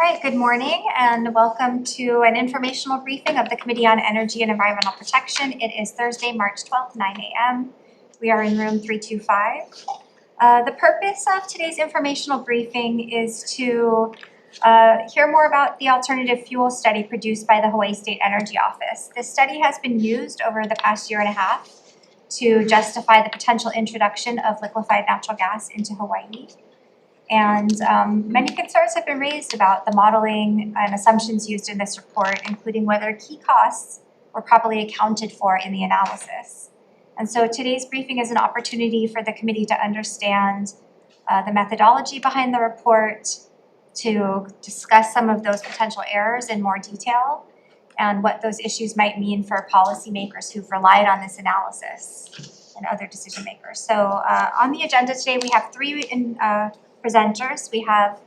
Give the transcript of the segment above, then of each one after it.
All right, good morning and welcome to an informational briefing of the Committee on Energy and Environmental Protection. It is Thursday, March 12th, 9 a.m. We are in room 325. The purpose of today's informational briefing is to hear more about the alternative fuel study produced by the Hawaii State Energy Office. This study has been used over the past year and a half to justify the potential introduction of liquefied natural gas into Hawaii. And many concerns have been raised about the modeling and assumptions used in this report, including whether key costs were properly accounted for in the analysis. And so today's briefing is an opportunity for the committee to understand the methodology behind the report, to discuss some of those potential errors in more detail, and what those issues might mean for policymakers who've relied on this analysis and other decision makers. So on the agenda today, we have three presenters. We have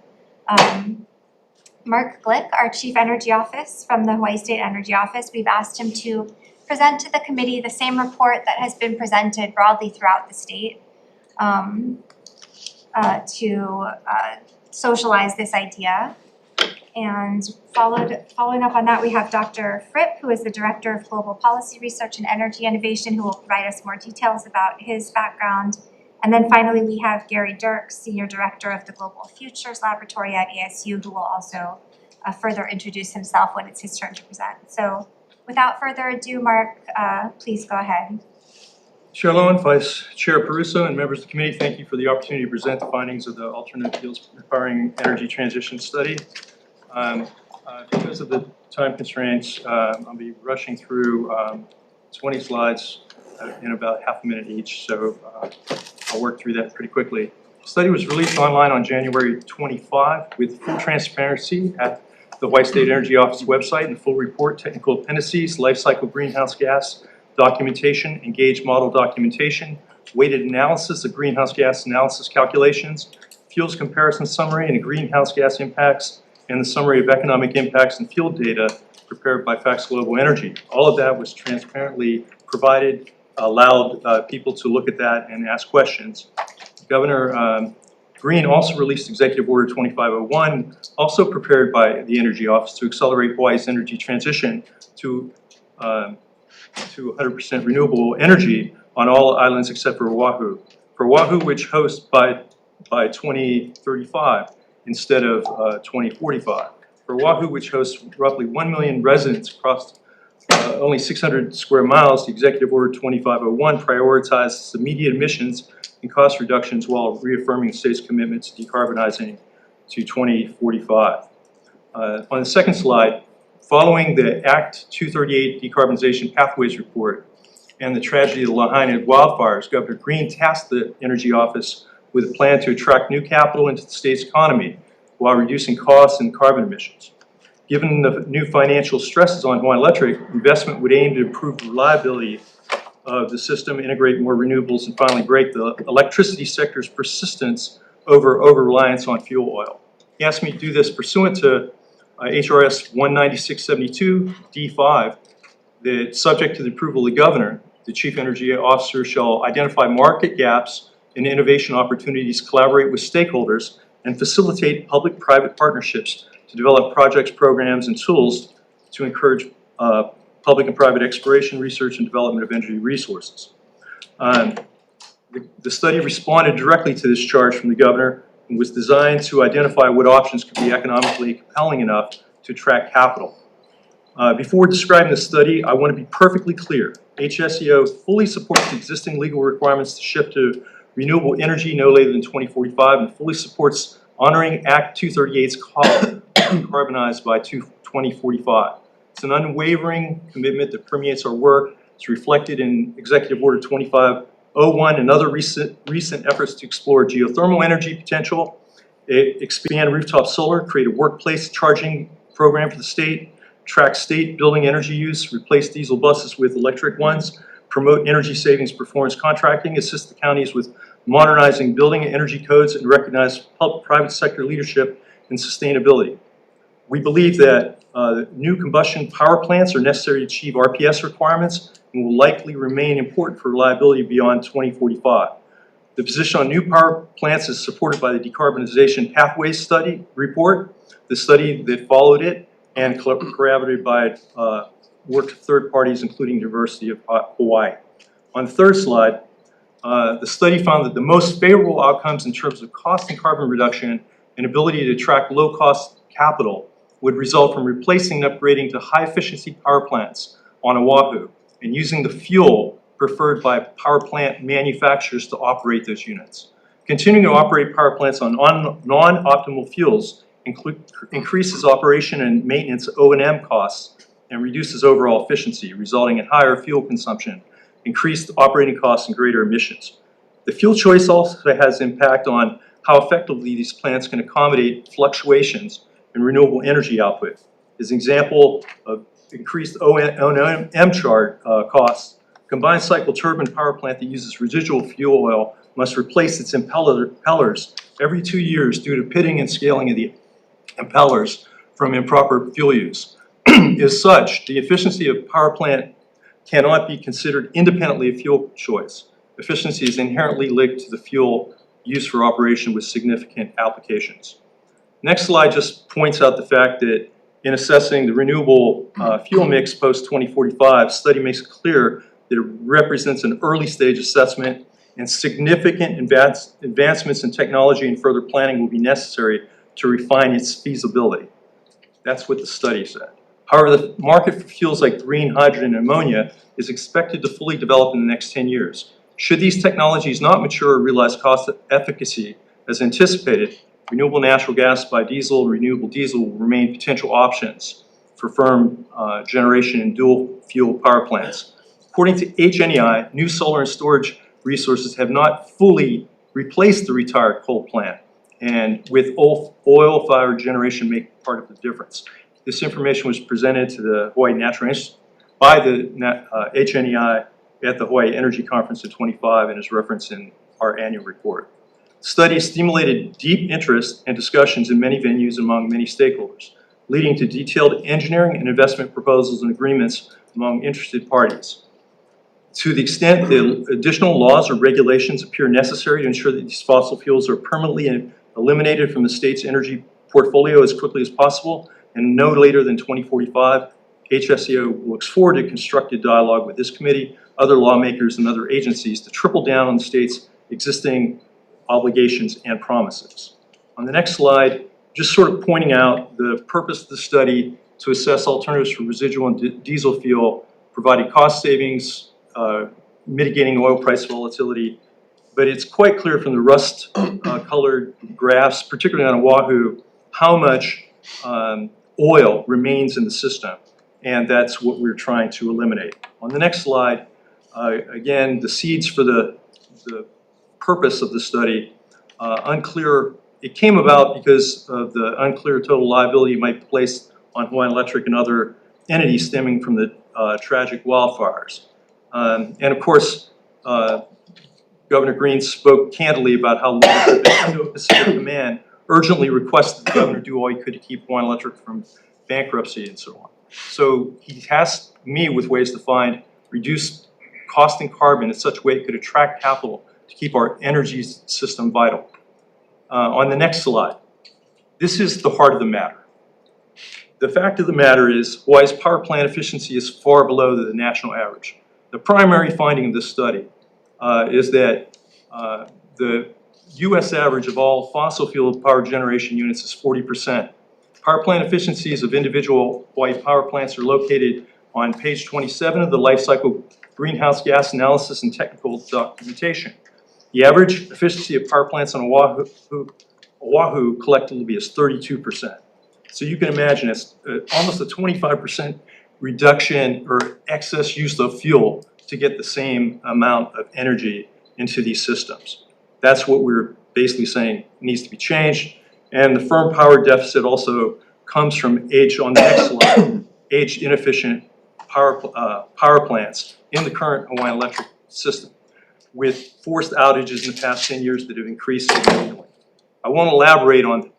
Mark Glick, our Chief Energy Office from the Hawaii State Energy Office. We've asked him to present to the committee the same report that has been presented broadly throughout the state to socialize this idea. And following up on that, we have Dr. Fripp, who is the Director of Global Policy Research and Energy Innovation, who will provide us more details about his background. And then finally, we have Dirks, Senior Director of the Global Futures Laboratory at ASU, who will also further introduce himself when it's his turn to present. So without further ado, Mark, please go ahead. Chair Lowen, Vice Chair Peruso, and members of the committee, thank you for the opportunity to present the findings of the Alternative Fuels Requiring Energy Transition Study. Because of the time constraints, I'll be rushing through 20 slides in about half a minute each, so I'll work through that pretty quickly. The study was released online on January 25 with full transparency at the Hawaii State Energy Office website, and full report, technical appendices, life cycle greenhouse gas documentation, engaged model documentation, weighted analysis of greenhouse gas analysis calculations, fuels comparison summary and greenhouse gas impacts, and the summary of economic impacts and field data prepared by Facts Global Energy. All of that was transparently provided, allowed people to look at that and ask questions. Governor Green also released Executive Order 2501, also prepared by the Energy Office to accelerate Hawaii's energy transition to 100% renewable energy on all islands except for Oahu. For Oahu, which hosts by 2035 instead of 2045. For Oahu, which hosts roughly 1 million residents across only 600 square miles, the Executive Order 2501 prioritizes immediate emissions and cost reductions while reaffirming the state's commitment to decarbonizing to 2045. On the second slide, following the Act 238 Decarbonization Pathways Report and the tragedy of the Lahaina wildfires, Governor Green tasked the Energy Office with a plan to attract new capital into the state's economy while reducing costs and carbon emissions. Given the new financial stresses on Hawaiian Electric, investment would aim to improve the reliability of the system, integrate more renewables, and finally break the electricity sector's persistence over over-reliance on fuel oil. He asked me to do this pursuant to HRS 19672 D5, that subject to the approval of the governor, the Chief Energy Officer shall identify market gaps and innovation opportunities, collaborate with stakeholders, and facilitate public-private partnerships to develop projects, programs, and tools to encourage public and private exploration, research, and development of energy resources. The study responded directly to this charge from the governor and was designed to identify what options could be economically compelling enough to attract capital. Before describing the study, I want to be perfectly clear. HSEO fully supports the existing legal requirements to shift to renewable energy no later than 2045 and fully supports honoring Act 238's call to decarbonize by 2045. It's an unwavering commitment that permeates our work. It's reflected in Executive Order 2501 and other recent efforts to explore geothermal energy potential, expand rooftop solar, create a workplace charging program for the state, track state building energy use, replace diesel buses with electric ones, promote energy savings performance contracting, assist the counties with modernizing building and energy codes, and recognize private sector leadership in sustainability. We believe that new combustion power plants are necessary to achieve RPS requirements and will likely remain important for reliability beyond 2045. The position on new power plants is supported by the Decarbonization Pathways Study report, the study that followed it, and corroborated by work of third parties, including University of Hawaii. On the third slide, the study found that the most favorable outcomes in terms of cost and carbon reduction and ability to attract low-cost capital would result from replacing and upgrading to high-efficiency power plants on Oahu and using the fuel preferred by power plant manufacturers to operate those units. Continuing to operate power plants on non-optimal fuels increases operation and maintenance O&M costs and reduces overall efficiency, resulting in higher fuel consumption, increased operating costs, and greater emissions. The fuel choice also has impact on how effectively these plants can accommodate fluctuations in renewable energy output. As an example of increased O&M costs, combined cycle turbine power plant that uses residual fuel oil must replace its impellers every 2 years due to pitting and scaling of the impellers from improper fuel use. As such, the efficiency of power plant cannot be considered independently of fuel choice. Efficiency is inherently linked to the fuel used for operation with significant applications. Next slide just points out the fact that in assessing the renewable fuel mix post-2045, study makes it clear that it represents an early stage assessment and significant advancements in technology and further planning will be necessary to refine its feasibility. That's what the study said. However, the market for fuels like green hydrogen and ammonia is expected to fully develop in the next 10 years. Should these technologies not mature or realize cost efficacy as anticipated, renewable natural gas, biodiesel, and renewable diesel will remain potential options for firm generation and dual fuel power plants. According to HNEI, new solar and storage resources have not fully replaced the retired coal plant, and with oil-fired generation make part of the difference. This information was presented to the Hawaii Natural Institute by the HNEI at the Hawaii Energy Conference in 25 and is referenced in our annual report. The study stimulated deep interest and discussions in many venues among many stakeholders, leading to detailed engineering and investment proposals and agreements among interested parties. To the extent that additional laws or regulations appear necessary to ensure that these fossil fuels are permanently eliminated from the state's energy portfolio as quickly as possible, and no later than 2045, HSEO looks forward to constructive dialogue with this committee, other lawmakers, and other agencies to triple down on the state's existing obligations and promises. On the next slide, just sort of pointing out the purpose of the study to assess alternatives for residual and diesel fuel, providing cost savings, mitigating oil price volatility, but it's quite clear from the rust-colored graphs, particularly on Oahu, how much oil remains in the system, and that's what we're trying to eliminate. On the next slide, again, the seeds for the purpose of the study, unclear. It came about because of the unclear total liability might be placed on Hawaiian Electric and other entities stemming from the tragic wildfires. And of course, Governor Green spoke candidly about how the Indo-Pacific Command urgently requested the governor do all he could to keep Hawaiian Electric from bankruptcy and so on. So he tasked me with ways to find reduced cost and carbon in such a way it could attract capital to keep our energy system vital. On the next slide, this is the heart of the matter. The fact of the matter is Hawaii's power plant efficiency is far below the national average. The primary finding of this study is that the U.S. average of all fossil fuel power generation units is 40%. Power plant efficiencies of individual Hawaii power plants are located on page 27 of the life cycle greenhouse gas analysis and technical documentation. The average efficiency of power plants on Oahu collectively is 32%. So you can imagine it's almost a 25% reduction or excess use of fuel to get the same amount of energy into these systems. That's what we're basically saying needs to be changed. And the firm power deficit also comes from age, on the next slide, age inefficient power plants in the current Hawaiian Electric system, with forced outages in the past 10 years that have increased significantly. I won't elaborate on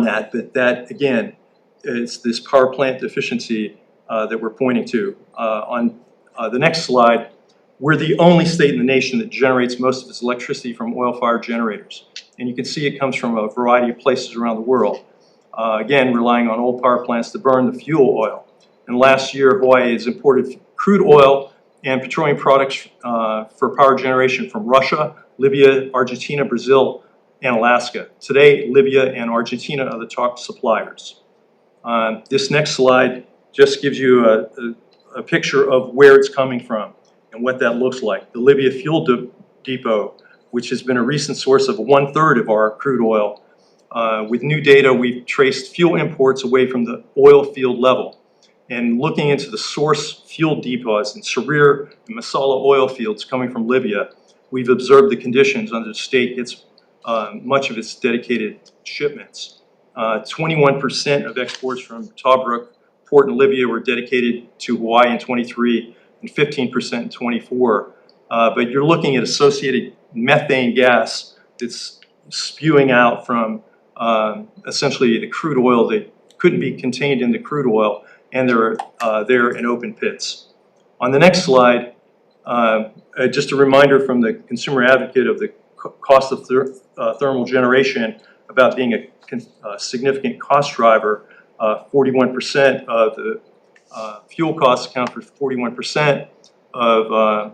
that, but that, again, is this power plant deficiency that we're pointing to. On the next slide, we're the only state in the nation that generates most of its electricity from oil-fired generators. And you can see it comes from a variety of places around the world. Again, relying on old power plants to burn the fuel oil. And last year, Hawaii has imported crude oil and petroleum products for power generation from Russia, Libya, Argentina, Brazil, and Alaska. Today, Libya and Argentina are the top suppliers. This next slide just gives you a picture of where it's coming from and what that looks like. The Libya fuel depot, which has been a recent source of 1/3 of our crude oil. With new data, we've traced fuel imports away from the oil field level. And looking into the source fuel depots in Sarir and Masala oil fields coming from Libya, we've observed the conditions under the state gets much of its dedicated shipments. 21% of exports from Tobruk port in Libya were dedicated to Hawaii in 23 and 15% in 24. But you're looking at associated methane gas that's spewing out from essentially the crude oil that couldn't be contained in the crude oil, and they're there in open pits. On the next slide, just a reminder from the consumer advocate of the cost of thermal generation about being a significant cost driver. 41% of the fuel costs account for 41% of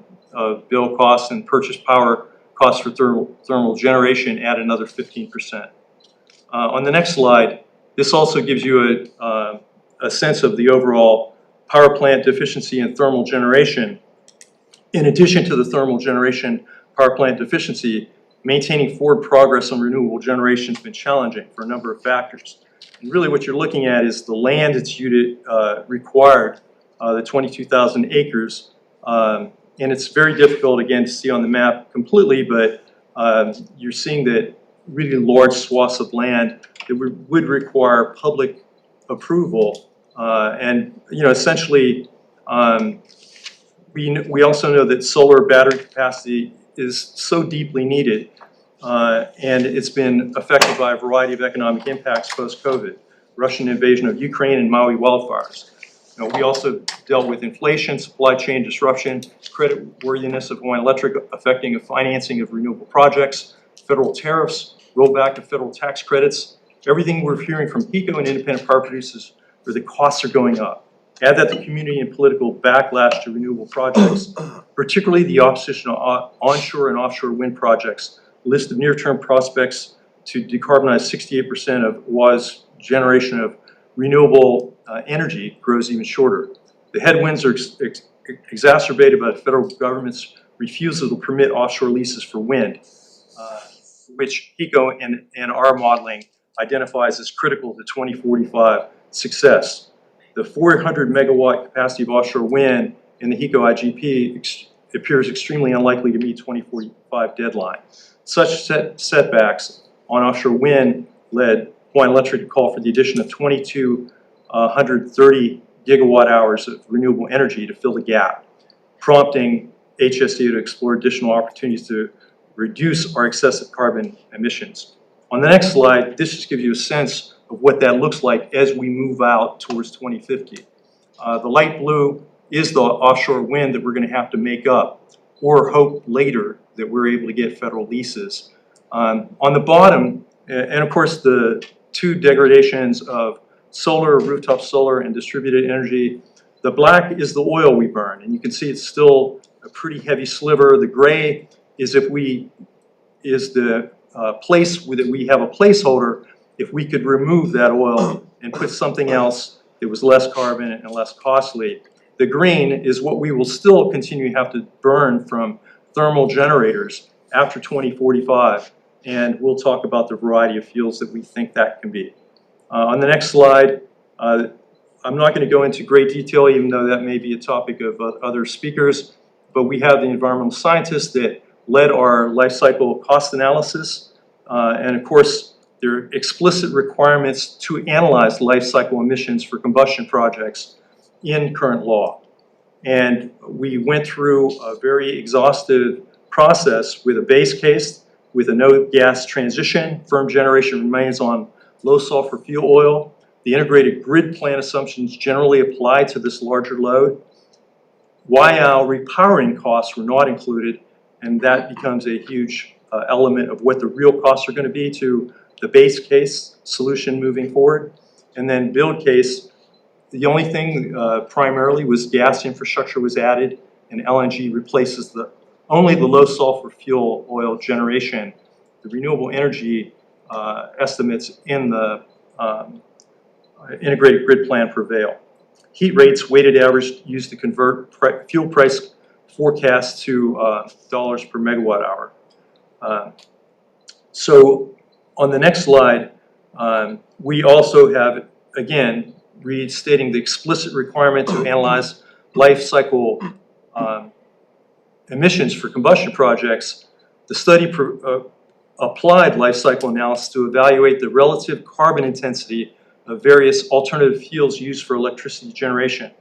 bill costs, and purchase power costs for thermal generation add another 15%. On the next slide, this also gives you a sense of the overall power plant deficiency in thermal generation. In addition to the thermal generation power plant deficiency, maintaining forward progress on renewable generation has been challenging for a number of factors. And really what you're looking at is the land that's required, the 22,000 acres. And it's very difficult, again, to see on the map completely, but you're seeing that really large swaths of land that would require public approval. And essentially, we also know that solar battery capacity is so deeply needed, and it's been affected by a variety of economic impacts post-COVID. Russian invasion of Ukraine and Maui wildfires. We also dealt with inflation, supply chain disruption, creditworthiness of Hawaiian Electric affecting the financing of renewable projects, federal tariffs, rollback of federal tax credits. Everything we're hearing from PECO and independent power producers where the costs are going up. Add that to community and political backlash to renewable projects, particularly the opposition to onshore and offshore wind projects. List of near-term prospects to decarbonize 68% of Hawaii's generation of renewable energy grows even shorter. The headwinds are exacerbated by the federal government's refusal to permit offshore leases for wind, which PECO and our modeling identifies as critical to 2045 success. The 400 megawatt capacity of offshore wind in the HECO IGP appears extremely unlikely to meet 2045 deadline. Such setbacks on offshore wind led Hawaiian Electric to call for the addition of 2,230 gigawatt hours of renewable energy to fill the gap, prompting HST to explore additional opportunities to reduce our excessive carbon emissions. On the next slide, this just gives you a sense of what that looks like as we move out towards 2050. The light blue is the offshore wind that we're going to have to make up or hope later that we're able to get federal leases. On the bottom, and of course the two degradations of solar, rooftop solar, and distributed energy, the black is the oil we burn, and you can see it's still a pretty heavy sliver. The gray is the place that we have a placeholder if we could remove that oil and put something else that was less carbon and less costly. The green is what we will still continue to have to burn from thermal generators after 2045, and we'll talk about the variety of fuels that we think that can be. On the next slide, I'm not going to go into great detail, even though that may be a topic of other speakers, but we have the environmental scientists that led our life cycle cost analysis, and of course, there are explicit requirements to analyze life cycle emissions for combustion projects in current law. And we went through a very exhaustive process with a base case, with a no gas transition. Firm generation remains on low sulfur fuel oil. The integrated grid plan assumptions generally apply to this larger load. YL repowering costs were not included, and that becomes a huge element of what the real costs are going to be to the base case solution moving forward. And then build case, the only thing primarily was gas infrastructure was added, and LNG replaces only the low sulfur fuel oil generation. The renewable energy estimates in the integrated grid plan prevail. Heat rates, weighted average used to convert fuel price forecast to dollars per megawatt hour. So on the next slide, we also have, again, restating the explicit requirement to analyze life cycle emissions for combustion projects. The study applied life cycle analysis to evaluate the relative carbon intensity of various alternative fuels used for electricity generation.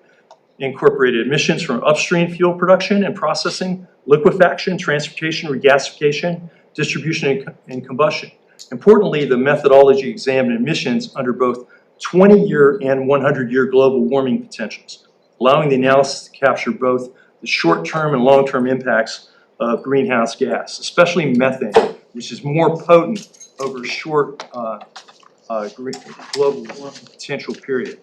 Incorporated emissions from upstream fuel production and processing, liquefaction, transportation, regasification, distribution, and combustion. Importantly, the methodology examined emissions under both 20-year and 100-year global warming potentials, allowing the analysis to capture both the short-term and long-term impacts of greenhouse gas, especially methane, which is more potent over a short global warming potential period.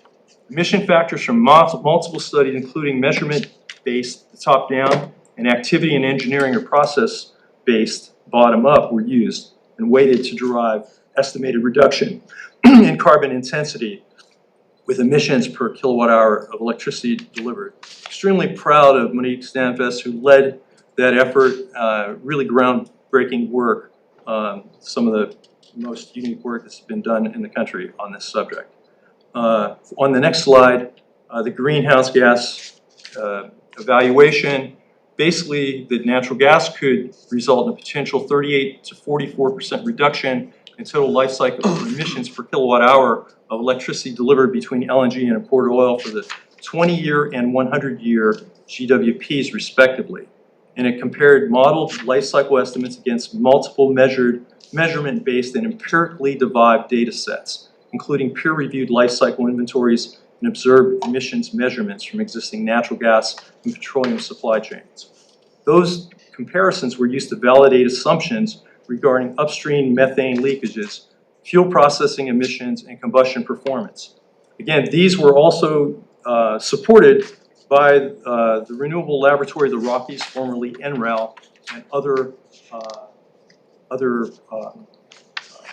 Emission factors from multiple studies, including measurement-based, top-down, and activity and engineering or process-based, bottom-up, were used and weighted to derive estimated reduction in carbon intensity with emissions per kilowatt hour of electricity delivered. Extremely proud of Monique Stanfest, who led that effort, really groundbreaking work, some of the most unique work that's been done in the country on this subject. On the next slide, the greenhouse gas evaluation, basically that natural gas could result in a potential 38 to 44% reduction in total life cycle emissions per kilowatt hour of electricity delivered between LNG and imported oil for the 20-year and 100-year GWPs respectively. And it compared modeled life cycle estimates against multiple measurement-based and empirically derived data sets, including peer-reviewed life cycle inventories and observed emissions measurements from existing natural gas and petroleum supply chains. Those comparisons were used to validate assumptions regarding upstream methane leakages, fuel processing emissions, and combustion performance. Again, these were also supported by the Renewable Laboratory of the Rockies, formerly NREL, and other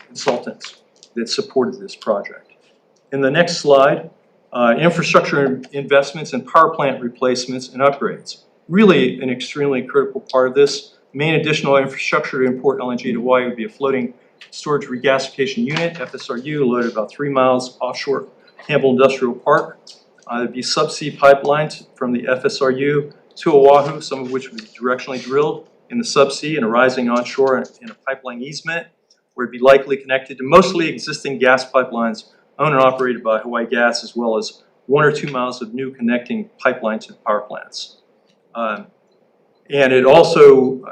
consultants that supported this project. In the next slide, infrastructure investments and power plant replacements and upgrades. Really an extremely critical part of this. Main additional infrastructure to import LNG to Hawaii would be a floating storage regasification unit, FSRU, loaded about 3 miles offshore Campbell Industrial Park. There'd be subsea pipelines from the FSRU to Oahu, some of which would be directionally drilled in the subsea and arising onshore in a pipeline easement, where it'd be likely connected to mostly existing gas pipelines owned and operated by Hawaii Gas, as well as 1 or 2 miles of new connecting pipeline to the power plants. And it also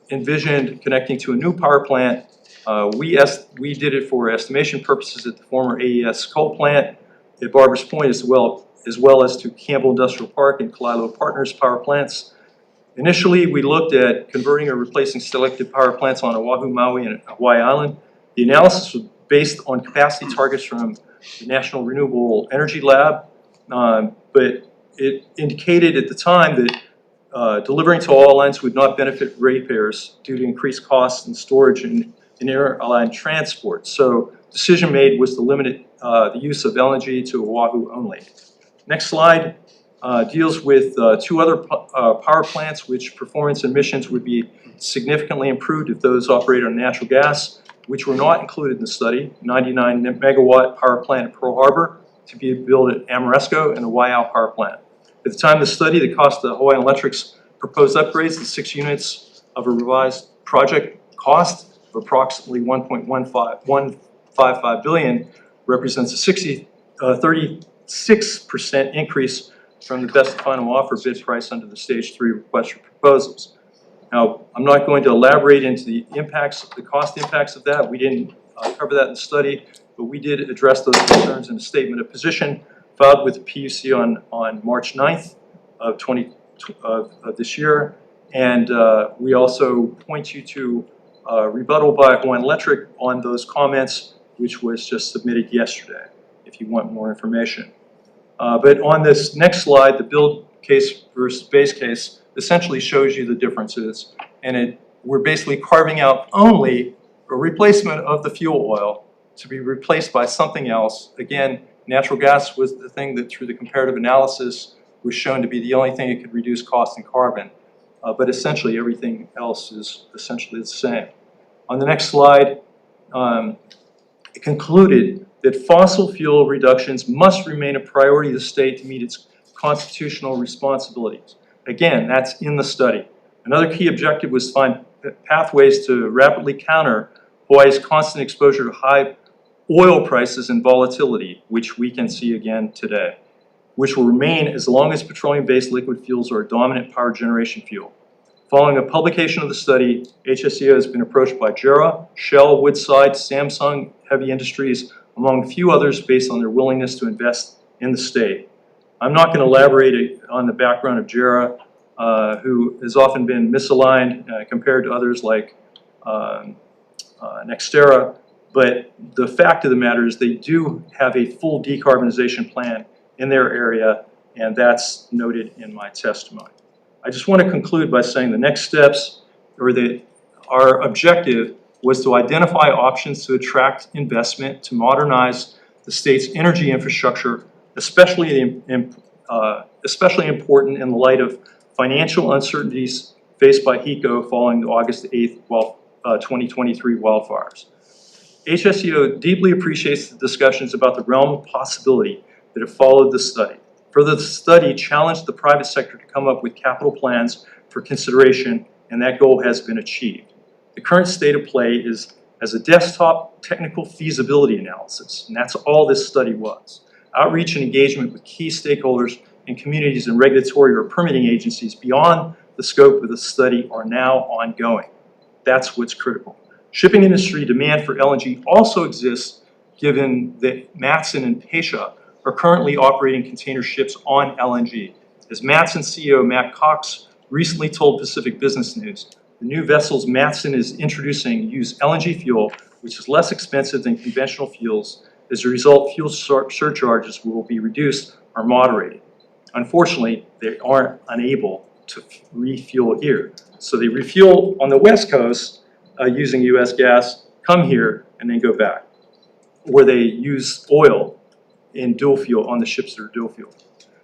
envisioned connecting to a new power plant. We did it for estimation purposes at the former AES coal plant at Barbers Point, as well as to Campbell Industrial Park and Kalilo Partners power plants. Initially, we looked at converting or replacing selected power plants on Oahu, Maui, and Hawaii Island. The analysis was based on capacity targets from the National Renewable Energy Lab, but it indicated at the time that delivering to all lines would not benefit ratepayers due to increased costs in storage and inter-line transport. So decision made was to limit the use of LNG to Oahu only. Next slide deals with 2 other power plants which performance emissions would be significantly improved if those operated on natural gas, which were not included in the study. 99 megawatt power plant at Pearl Harbor to be built at Amoresco, and the Waiau power plant. At the time of the study, the cost of Hawaiian Electric's proposed upgrades to 6 units of a revised project cost of approximately $1.155 billion represents a 36% increase from the best final offer bid price under the Stage 3 request for proposals. Now, I'm not going to elaborate into the cost impacts of that. We didn't cover that in the study, but we did address those concerns in a statement of position filed with the PUC on March 9th of of this year. And we also point you to rebuttal by Hawaiian Electric on those comments, which was just submitted yesterday, if you want more information. But on this next slide, the build case versus base case essentially shows you the differences. And we're basically carving out only a replacement of the fuel oil to be replaced by something else. Again, natural gas was the thing that through the comparative analysis was shown to be the only thing that could reduce cost in carbon. But essentially everything else is essentially the same. On the next slide, it concluded that fossil fuel reductions must remain a priority of the state to meet its constitutional responsibilities. Again, that's in the study. Another key objective was to find pathways to rapidly counter Hawaii's constant exposure to high oil prices and volatility, which we can see again today, which will remain as long as petroleum-based liquid fuels are a dominant power generation fuel. Following a publication of the study, HSEO has been approached by JERA, Shell, Woodside, Samsung, Heavy Industries, among a few others based on their willingness to invest in the state. I'm not going to elaborate on the background of JERA, who has often been misaligned compared to others like Nextera, but the fact of the matter is they do have a full decarbonization plan in their area, and that's noted in my testimony. I just want to conclude by saying the next steps, or our objective was to identify options to attract investment to modernize the state's energy infrastructure, especially important in the light of financial uncertainties faced by HECO following the August 8th, 2023 wildfires. HSEO deeply appreciates the discussions about the realm of possibility that have followed the study. Further, the study challenged the private sector to come up with capital plans for consideration, and that goal has been achieved. The current state of play is as a desktop technical feasibility analysis, and that's all this study was. Outreach and engagement with key stakeholders in communities and regulatory or permitting agencies beyond the scope of the study are now ongoing. That's what's critical. Shipping industry demand for LNG also exists given that Matson and Pasha are currently operating container ships on LNG. As Matson CEO Matt Cox recently told Pacific Business News, the new vessels Matson is introducing use LNG fuel, which is less expensive than conventional fuels. As a result, fuel surcharges will be reduced or moderated. Unfortunately, they aren't unable to refuel here. So they refuel on the West Coast using US gas, come here, and then go back. Or they use oil in dual fuel on the ships that are dual fuel.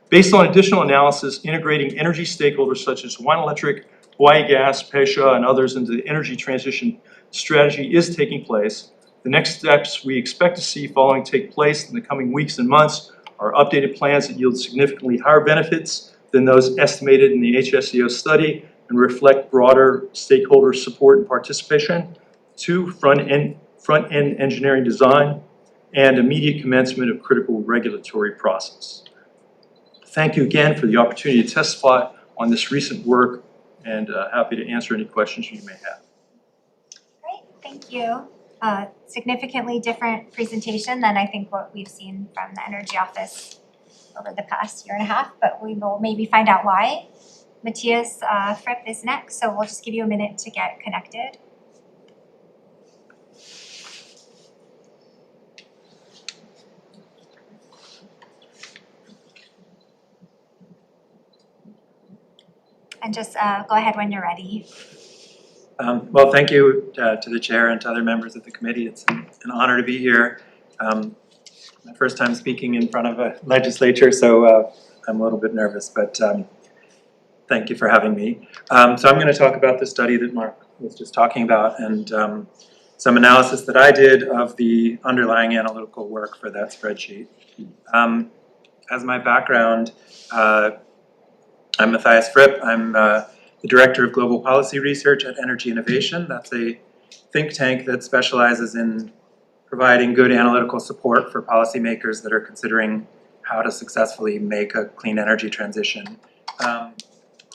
Based on additional analysis, integrating energy stakeholders such as Hawaiian Electric, Hawaii Gas, Pasha, and others into the energy transition strategy is taking place. The next steps we expect to see following take place in the coming weeks and months are updated plans that yield significantly higher benefits than those estimated in the HSEO study and reflect broader stakeholder support and participation. 2, front-end engineering design, and immediate commencement of critical regulatory process. Thank you again for the opportunity to testify on this recent work, and happy to answer any questions you may have. Great, thank you. Significantly different presentation than I think what we've seen from the Energy Office over the past year and a half, but we will maybe find out why. Matthias Fripp is next, so we'll just give you a minute to get connected. And just go ahead when you're ready. Well, thank you to the chair and to other members of the committee. It's an honor to be here. My first time speaking in front of a legislature, so I'm a little bit nervous, but thank you for having me. So I'm going to talk about the study that Mark was just talking about and some analysis that I did of the underlying analytical work for that spreadsheet. As my background, I'm Matthias Fripp. I'm the Director of Global Policy Research at Energy Innovation. That's a think tank that specializes in providing good analytical support for policymakers that are considering how to successfully make a clean energy transition.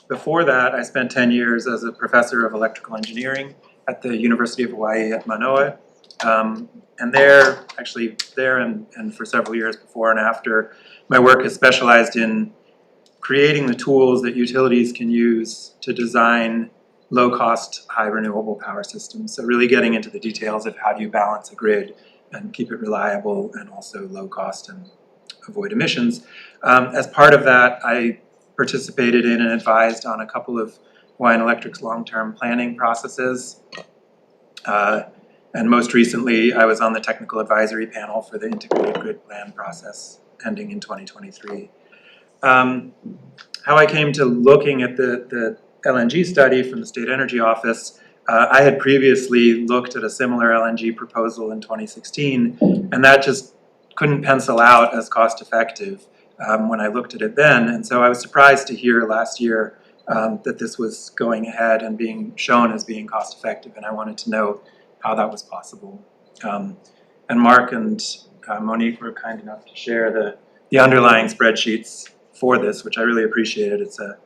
Before that, I spent 10 years as a professor of electrical engineering at the University of Hawaii at Manoa. And there and for several years before and after, my work has specialized in creating the tools that utilities can use to design low-cost, high renewable power systems. So really getting into the details of how do you balance a grid and keep it reliable and also low cost and avoid emissions. As part of that, I participated in and advised on a couple of Hawaiian Electric's long-term planning processes. And most recently, I was on the technical advisory panel for the integrated grid plan process ending in 2023. How I came to looking at the LNG study from the State Energy Office, I had previously looked at a similar LNG proposal in 2016, and that just couldn't pencil out as cost effective when I looked at it then. And so I was surprised to hear last year that this was going ahead and being shown as being cost effective, and I wanted to know how that was possible. And Mark and Monique were kind enough to share the underlying spreadsheets for this, which I really appreciated. It's a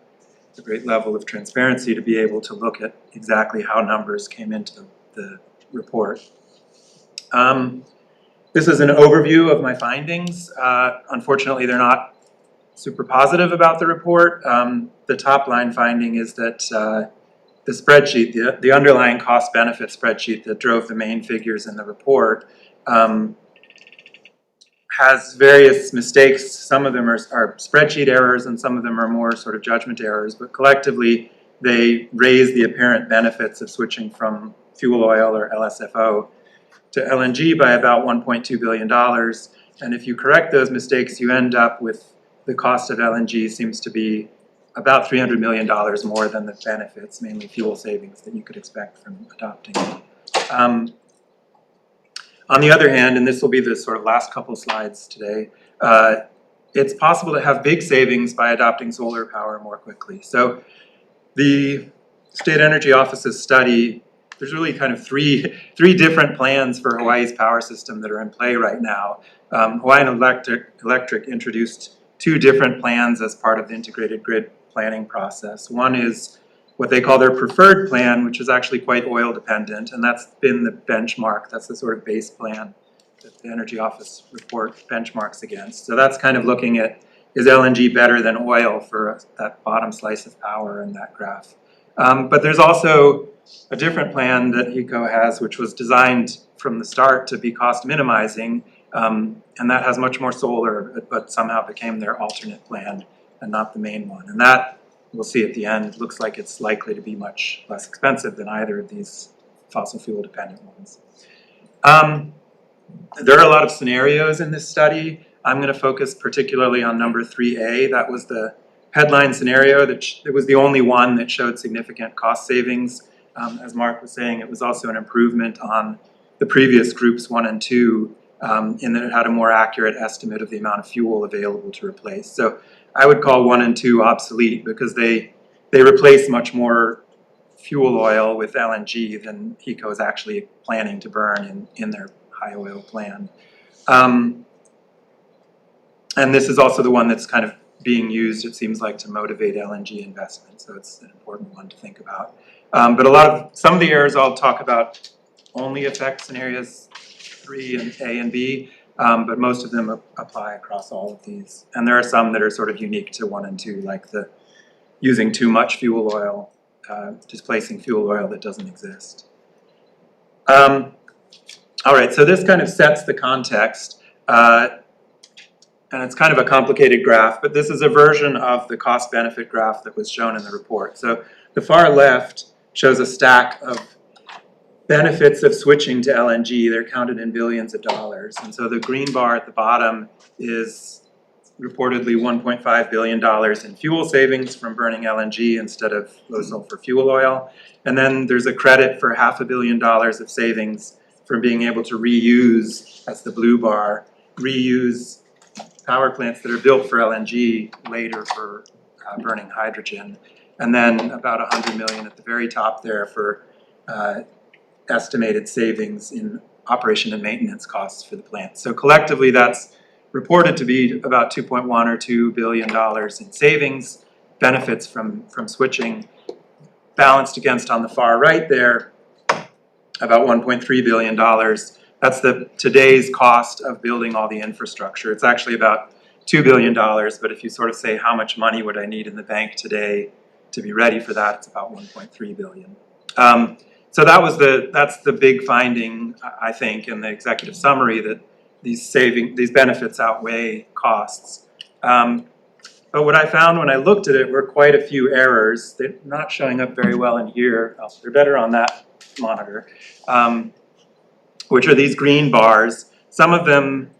great level of transparency to be able to look at exactly how numbers came into the report. This is an overview of my findings. Unfortunately, they're not super positive about the report. The top line finding is that the spreadsheet, the underlying cost-benefit spreadsheet that drove the main figures in the report, has various mistakes. Some of them are spreadsheet errors and some of them are more sort of judgment errors, but collectively they raise the apparent benefits of switching from fuel oil or LSFO to LNG by about $1.2 billion. And if you correct those mistakes, you end up with the cost of LNG seems to be about $300 million more than the benefits, mainly fuel savings that you could expect from adopting it. On the other hand, and this will be the sort of last couple slides today, it's possible to have big savings by adopting solar power more quickly. So the State Energy Office's study, there's really kind of three different plans for Hawaii's power system that are in play right now. Hawaiian Electric introduced two different plans as part of the integrated grid planning process. One is what they call their preferred plan, which is actually quite oil dependent, and that's been the benchmark. That's the sort of base plan that the Energy Office report benchmarks against. So that's kind of looking at, is LNG better than oil for that bottom slice of power in that graph? But there's also a different plan that HECO has, which was designed from the start to be cost minimizing, and that has much more solar, but somehow became their alternate plan and not the main one. And that, we'll see at the end, looks like it's likely to be much less expensive than either of these fossil fuel dependent ones. There are a lot of scenarios in this study. I'm going to focus particularly on number 3A. That was the headline scenario. It was the only one that showed significant cost savings. As Mark was saying, it was also an improvement on the previous groups 1 and 2 in that it had a more accurate estimate of the amount of fuel available to replace. So I would call 1 and 2 obsolete because they replace much more fuel oil with LNG than HECO is actually planning to burn in their high oil plan. And this is also the one that's kind of being used, it seems like, to motivate LNG investment. So it's an important one to think about. But some of the errors I'll talk about only affect scenarios 3 and A and B. But most of them apply across all of these. And there are some that are sort of unique to 1 and 2, like the using too much fuel oil, displacing fuel oil that doesn't exist. All right, so this kind of sets the context. And it's kind of a complicated graph, but this is a version of the cost-benefit graph that was shown in the report. So the far left shows a stack of benefits of switching to LNG. They're counted in billions of dollars. And so the green bar at the bottom is reportedly $1.5 billion in fuel savings from burning LNG instead of low sulfur fuel oil. And then there's a credit for $500 million of savings from being able to reuse, that's the blue bar, reuse power plants that are built for LNG later for burning hydrogen. And then about $100 million at the very top there for estimated savings in operation and maintenance costs for the plant. So collectively, that's reported to be about $2.1 or $2 billion in savings, benefits from switching, balanced against on the far right there, about $1.3 billion. That's today's cost of building all the infrastructure. It's actually about $2 billion, but if you sort of say how much money would I need in the bank today to be ready for that, it's about 1.3 billion. So that's the big finding, I think, in the executive summary, that these benefits outweigh costs. But what I found when I looked at it were quite a few errors. They're not showing up very well in here. Oh, they're better on that monitor, which are these green bars. Some of them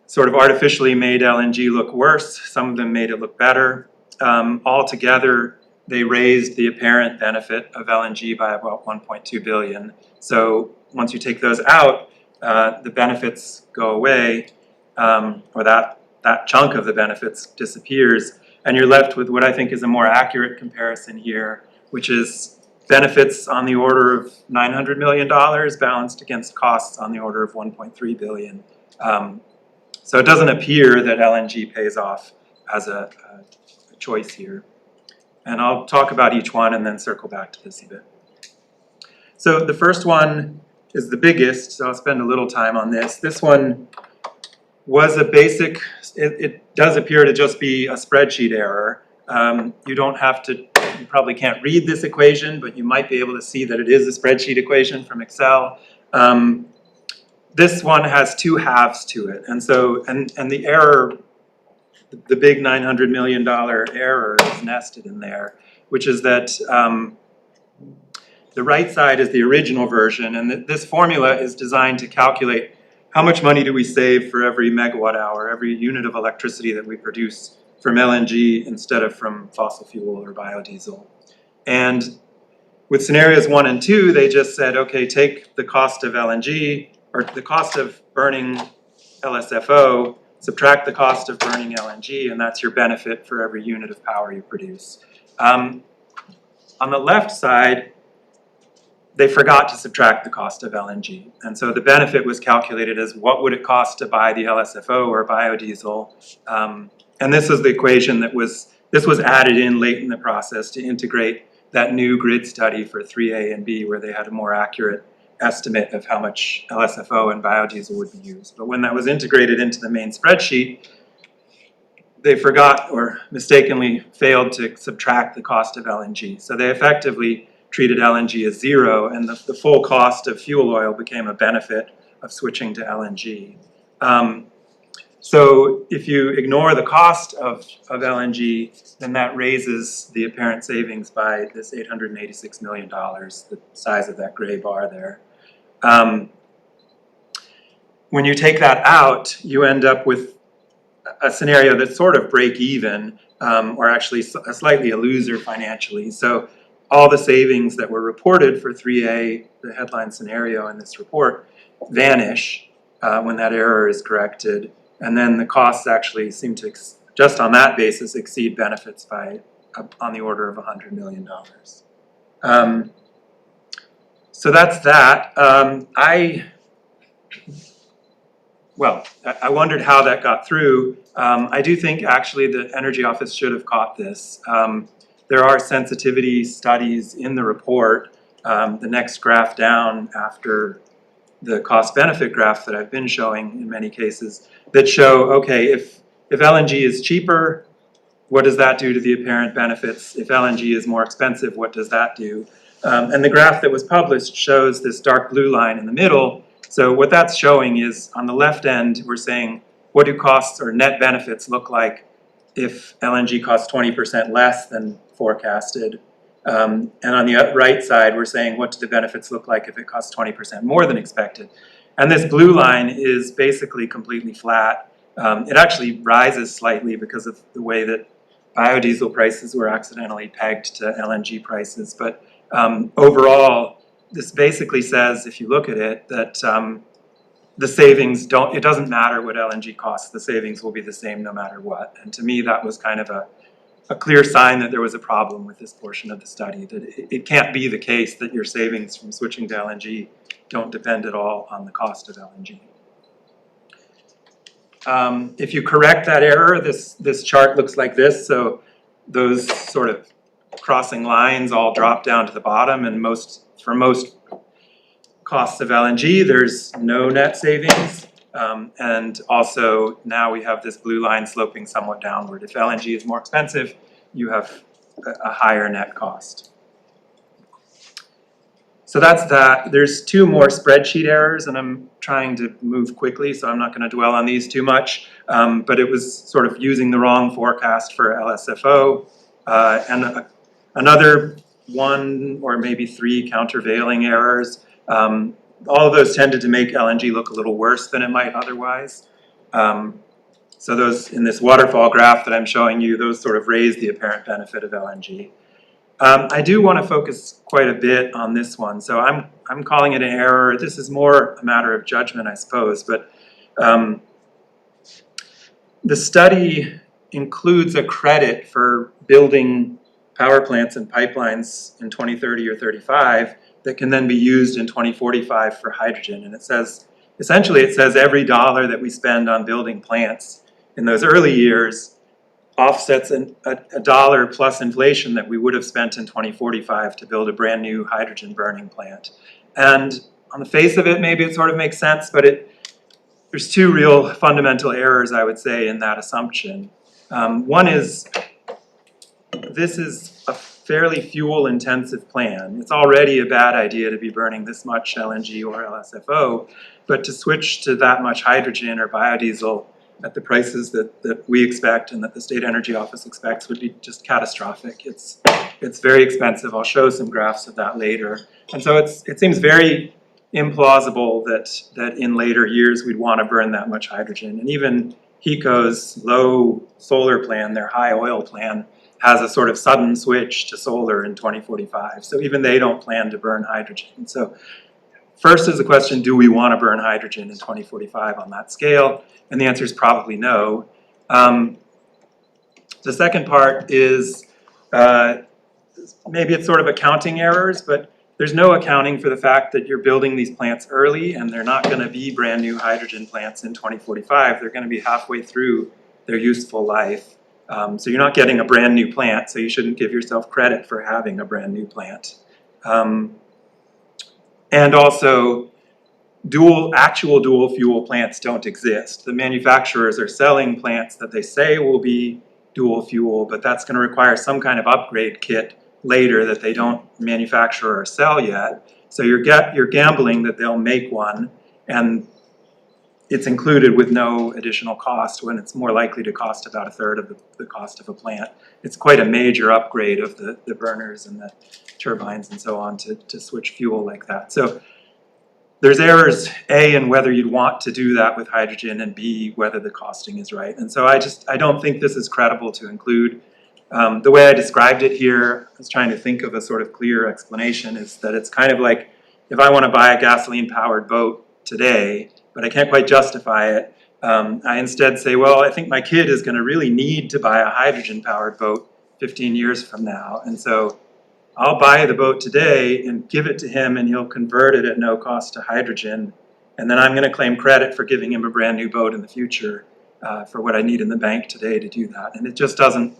sort of artificially made LNG look worse. Some of them made it look better. Altogether, they raised the apparent benefit of LNG by about 1.2 billion. So once you take those out, the benefits go away, or that chunk of the benefits disappears, and you're left with what I think is a more accurate comparison here, which is benefits on the order of $900 million balanced against costs on the order of 1.3 billion. So it doesn't appear that LNG pays off as a choice here. And I'll talk about each one and then circle back to this a bit. So the first one is the biggest, so I'll spend a little time on this. This one was a basic, it does appear to just be a spreadsheet error. You don't have to, you probably can't read this equation, but you might be able to see that it is a spreadsheet equation from Excel. This one has two halves to it, and so, and the error, the big $900 million error is nested in there, which is that the right side is the original version, and this formula is designed to calculate how much money do we save for every megawatt hour, every unit of electricity that we produce from LNG instead of from fossil fuel or biodiesel. And with scenarios 1 and 2, they just said, okay, take the cost of LNG, or the cost of burning LSFO, subtract the cost of burning LNG, and that's your benefit for every unit of power you produce. On the left side, they forgot to subtract the cost of LNG. And so the benefit was calculated as what would it cost to buy the LSFO or biodiesel. And this is the equation this was added in late in the process to integrate that new grid study for 3A and B, where they had a more accurate estimate of how much LSFO and biodiesel would be used. But when that was integrated into the main spreadsheet, they forgot or mistakenly failed to subtract the cost of LNG. So they effectively treated LNG as zero, and the full cost of fuel oil became a benefit of switching to LNG. So if you ignore the cost of LNG, then that raises the apparent savings by this $886 million, the size of that gray bar there. When you take that out, you end up with a scenario that's sort of break even, or actually slightly a loser financially. So all the savings that were reported for 3A, the headline scenario in this report, vanish when that error is corrected. And then the costs actually seem to, just on that basis, exceed benefits by on the order of $100 million. So that's that. I wondered how that got through. I do think actually the Energy Office should have caught this. There are sensitivity studies in the report, the next graph down after the cost-benefit graph that I've been showing in many cases, that show, okay, if LNG is cheaper, what does that do to the apparent benefits? If LNG is more expensive, what does that do? And the graph that was published shows this dark blue line in the middle. So what that's showing is, on the left end, we're saying, what do costs or net benefits look like if LNG costs 20% less than forecasted? And on the right side, we're saying, what do the benefits look like if it costs 20% more than expected? And this blue line is basically completely flat. It actually rises slightly because of the way that biodiesel prices were accidentally pegged to LNG prices. But overall, this basically says, if you look at it, that the savings it doesn't matter what LNG costs, the savings will be the same no matter what. And to me, that was kind of a clear sign that there was a problem with this portion of the study, that it can't be the case that your savings from switching to LNG don't depend at all on the cost of LNG. If you correct that error, this chart looks like this. So those sort of crossing lines all drop down to the bottom, and for most costs of LNG, there's no net savings. And also now we have this blue line sloping somewhat downward. If LNG is more expensive, you have a higher net cost. So that's that. There's two more spreadsheet errors, and I'm trying to move quickly, so I'm not going to dwell on these too much. But it was sort of using the wrong forecast for LSFO, and another one or maybe three countervailing errors. All of those tended to make LNG look a little worse than it might otherwise. So those, in this waterfall graph that I'm showing you, those sort of raise the apparent benefit of LNG. I do want to focus quite a bit on this one, so I'm calling it an error. This is more a matter of judgment, I suppose, but the study includes a credit for building power plants and pipelines in 2030 or 35 that can then be used in 2045 for hydrogen. And it says, essentially it says every dollar that we spend on building plants in those early years offsets a dollar plus inflation that we would have spent in 2045 to build a brand new hydrogen burning plant. And on the face of it, maybe it sort of makes sense, but there's two real fundamental errors, I would say, in that assumption. One is, this is a fairly fuel-intensive plan. It's already a bad idea to be burning this much LNG or LSFO, but to switch to that much hydrogen or biodiesel at the prices that we expect and that the State Energy Office expects would be just catastrophic. It's very expensive. I'll show some graphs of that later. And so it seems very implausible that in later years we'd want to burn that much hydrogen. And even HECO's low solar plan, their high oil plan, has a sort of sudden switch to solar in 2045. So even they don't plan to burn hydrogen. So first is the question, do we want to burn hydrogen in 2045 on that scale? And the answer is probably no. The second part is maybe it's sort of accounting errors, but there's no accounting for the fact that you're building these plants early and they're not going to be brand new hydrogen plants in 2045. They're going to be halfway through their useful life. So you're not getting a brand new plant, so you shouldn't give yourself credit for having a brand new plant. And also, actual dual fuel plants don't exist. The manufacturers are selling plants that they say will be dual fuel, but that's going to require some kind of upgrade kit later that they don't manufacture or sell yet. So you're gambling that they'll make one, and it's included with no additional cost when it's more likely to cost about a third of the cost of a plant. It's quite a major upgrade of the burners and the turbines and so on to switch fuel like that. So there's errors, A, in whether you'd want to do that with hydrogen, and B, whether the costing is right. And so I don't think this is credible to include. The way I described it here, I was trying to think of a sort of clear explanation, is that it's kind of like if I want to buy a gasoline-powered boat today, but I can't quite justify it, I instead say, well, I think my kid is going to really need to buy a hydrogen-powered boat 15 years from now. And so I'll buy the boat today and give it to him, and he'll convert it at no cost to hydrogen. And then I'm going to claim credit for giving him a brand new boat in the future for what I need in the bank today to do that. And it just doesn't,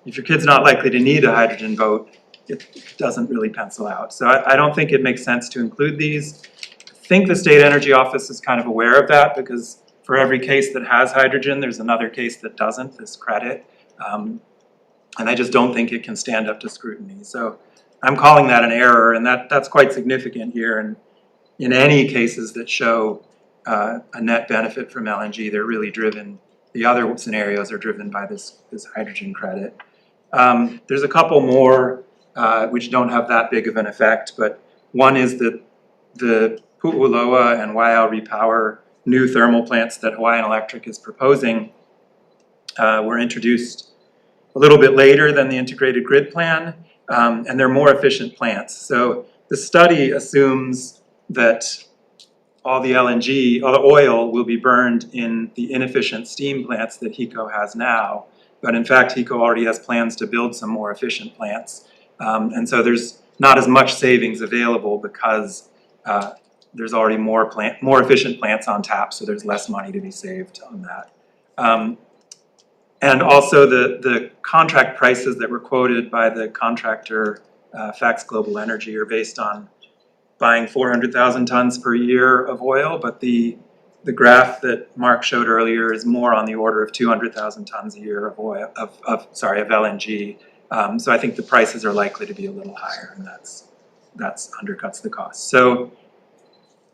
if your kid's not likely to need a hydrogen boat, it doesn't really pencil out. So I don't think it makes sense to include these. I think the State Energy Office is kind of aware of that, because for every case that has hydrogen, there's another case that doesn't, this credit. And I just don't think it can stand up to scrutiny. So I'm calling that an error, and that's quite significant here. And in any cases that show a net benefit from LNG, they're really driven, the other scenarios are driven by this hydrogen credit. There's a couple more which don't have that big of an effect, but one is that the Pu'uloa and Waiau Repower new thermal plants that Hawaiian Electric is proposing were introduced a little bit later than the integrated grid plan, and they're more efficient plants. So the study assumes that all the LNG, all the oil will be burned in the inefficient steam plants that HECO has now. But in fact, HECO already has plans to build some more efficient plants. And so there's not as much savings available because there's already more efficient plants on tap, so there's less money to be saved on that. And also the contract prices that were quoted by the contractor, Fax Global Energy, are based on buying 400,000 tons per year of oil, but the the graph that Mark showed earlier is more on the order of 200,000 tons a year of oil, of LNG. So I think the prices are likely to be a little higher, and that's undercuts the cost. So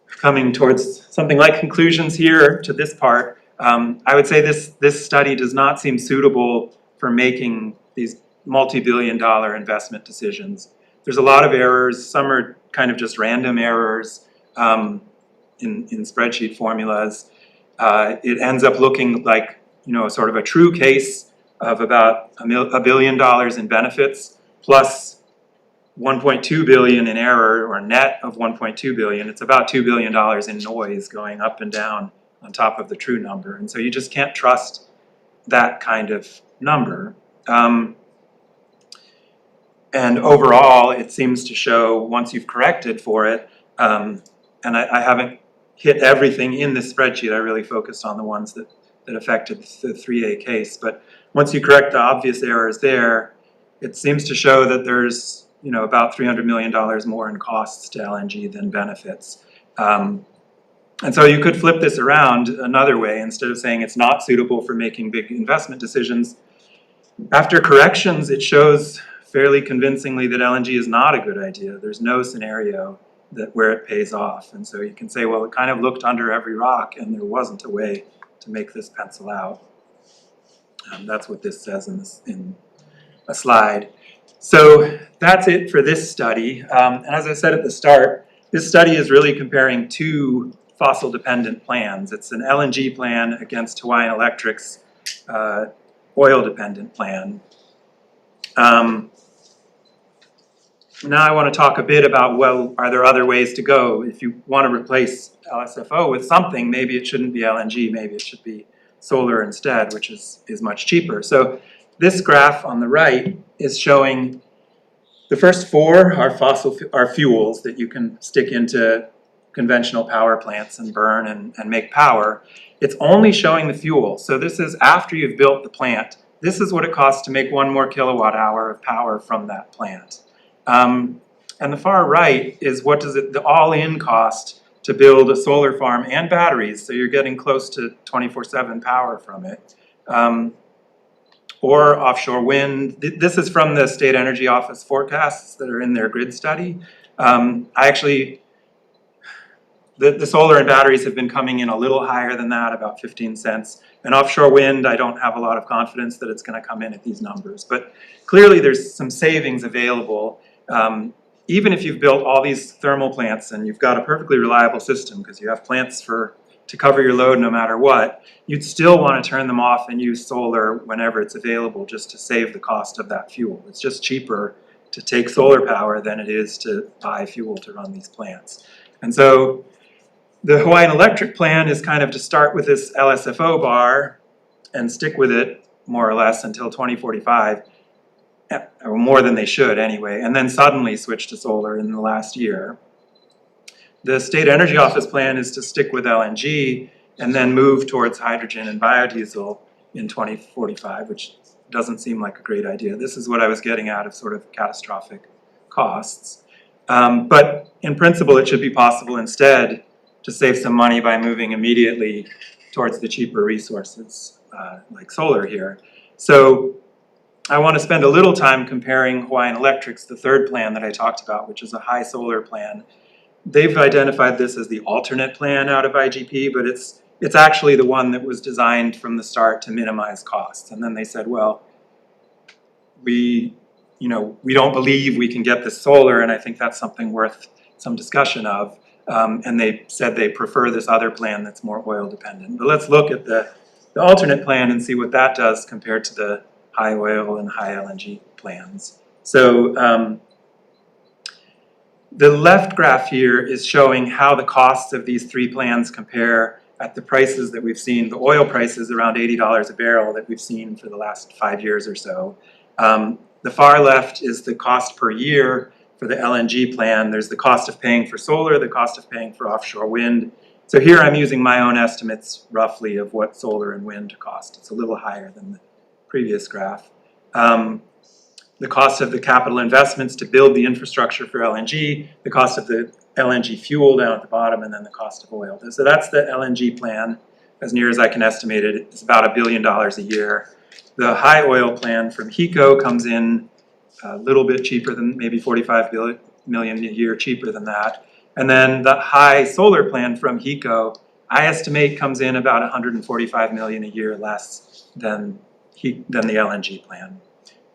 coming towards something like conclusions here to this part, I would say this study does not seem suitable for making these multi-billion-dollar investment decisions. There's a lot of errors. Some are kind of just random errors in spreadsheet formulas. It ends up looking like, you know, sort of a true case of about $1 billion in benefits plus 1.2 billion in error, or net of 1.2 billion. It's about $2 billion in noise going up and down on top of the true number. And so you just can't trust that kind of number. And overall, it seems to show, once you've corrected for it, and I haven't hit everything in this spreadsheet, I really focused on the ones that affected the 3A case. But once you correct the obvious errors there, it seems to show that there's, you know, about $300 million more in costs to LNG than benefits. And so you could flip this around another way. Instead of saying it's not suitable for making big investment decisions, after corrections, it shows fairly convincingly that LNG is not a good idea. There's no scenario where it pays off. And so you can say, well, it kind of looked under every rock and there wasn't a way to make this pencil out. That's what this says in a slide. So that's it for this study. And as I said at the start, this study is really comparing two fossil-dependent plans. It's an LNG plan against Hawaiian Electric's oil-dependent plan. Now I want to talk a bit about, well, are there other ways to go? If you want to replace LSFO with something, maybe it shouldn't be LNG, maybe it should be solar instead, which is much cheaper. So this graph on the right is showing the first four are fuels that you can stick into conventional power plants and burn and make power. It's only showing the fuel. So this is after you've built the plant. This is what it costs to make 1 more kilowatt hour of power from that plant. And the far right is what does the all-in cost to build a solar farm and batteries, so you're getting close to 24/7 power from it. Or offshore wind. This is from the State Energy Office forecasts that are in their grid study. The solar and batteries have been coming in a little higher than that, about 15 cents. And offshore wind, I don't have a lot of confidence that it's going to come in at these numbers. But clearly there's some savings available. Even if you've built all these thermal plants and you've got a perfectly reliable system because you have plants to cover your load no matter what, you'd still want to turn them off and use solar whenever it's available just to save the cost of that fuel. It's just cheaper to take solar power than it is to buy fuel to run these plants. And so the Hawaiian Electric plan is kind of to start with this LSFO bar and stick with it more or less until 2045, or more than they should anyway, and then suddenly switch to solar in the last year. The State Energy Office plan is to stick with LNG and then move towards hydrogen and biodiesel in 2045, which doesn't seem like a great idea. This is what I was getting at of sort of catastrophic costs. But in principle, it should be possible instead to save some money by moving immediately towards the cheaper resources like solar here. So I want to spend a little time comparing Hawaiian Electric's, the third plan that I talked about, which is a high solar plan. They've identified this as the alternate plan out of IGP, but it's actually the one that was designed from the start to minimize costs. And then they said, well, we don't believe we can get this solar, and I think that's something worth some discussion of. And they said they prefer this other plan that's more oil dependent. But let's look at the alternate plan and see what that does compared to the high oil and high LNG plans. So the left graph here is showing how the costs of these three plans compare at the prices that we've seen, the oil prices around $80 a barrel that we've seen for the last 5 years or so. The far left is the cost per year for the LNG plan. There's the cost of paying for solar, the cost of paying for offshore wind. So here I'm using my own estimates roughly of what solar and wind cost. It's a little higher than the previous graph. the cost of the capital investments to build the infrastructure for LNG, the cost of the LNG fuel down at the bottom, and then the cost of oil. So that's the LNG plan. As near as I can estimate it, it's about $1 billion a year. The high oil plan from HECO comes in a little bit cheaper than, maybe 45 million a year cheaper than that. And then the high solar plan from HECO, I estimate comes in about 145 million a year less than the LNG plan.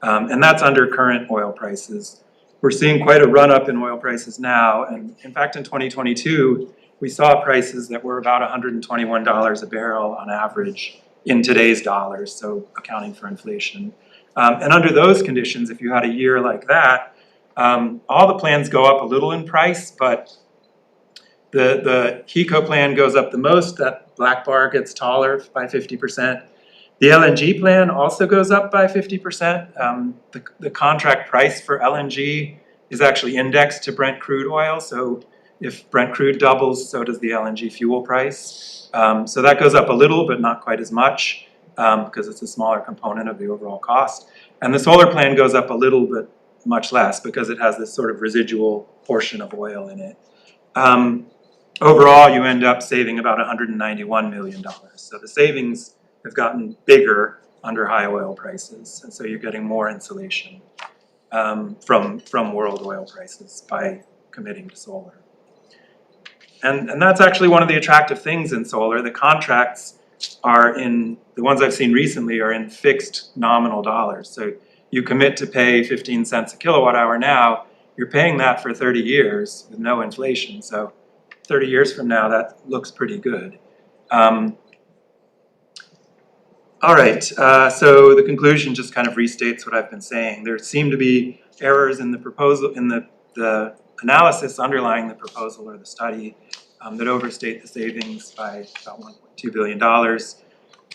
And that's under current oil prices. We're seeing quite a run up in oil prices now. And in fact, in 2022, we saw prices that were about $121 a barrel on average in today's dollars, so accounting for inflation. And under those conditions, if you had a year like that, all the plans go up a little in price, but the HECO plan goes up the most. That black bar gets taller by 50%. The LNG plan also goes up by 50%. The contract price for LNG is actually indexed to Brent crude oil, so if Brent crude doubles, so does the LNG fuel price. So that goes up a little, but not quite as much, because it's a smaller component of the overall cost. And the solar plan goes up a little, but much less, because it has this sort of residual portion of oil in it. Overall, you end up saving about $191 million. So the savings have gotten bigger under high oil prices, and so you're getting more insulation from world oil prices by committing to solar. And that's actually one of the attractive things in solar. The contracts are the ones I've seen recently are in fixed nominal dollars. So you commit to pay 15 cents a kilowatt hour now, you're paying that for 30 years with no inflation. So 30 years from now, that looks pretty good. All right, so the conclusion just kind of restates what I've been saying. There seem to be errors in the proposal, in the analysis underlying the proposal or the study that overstate the savings by about $1.2 billion.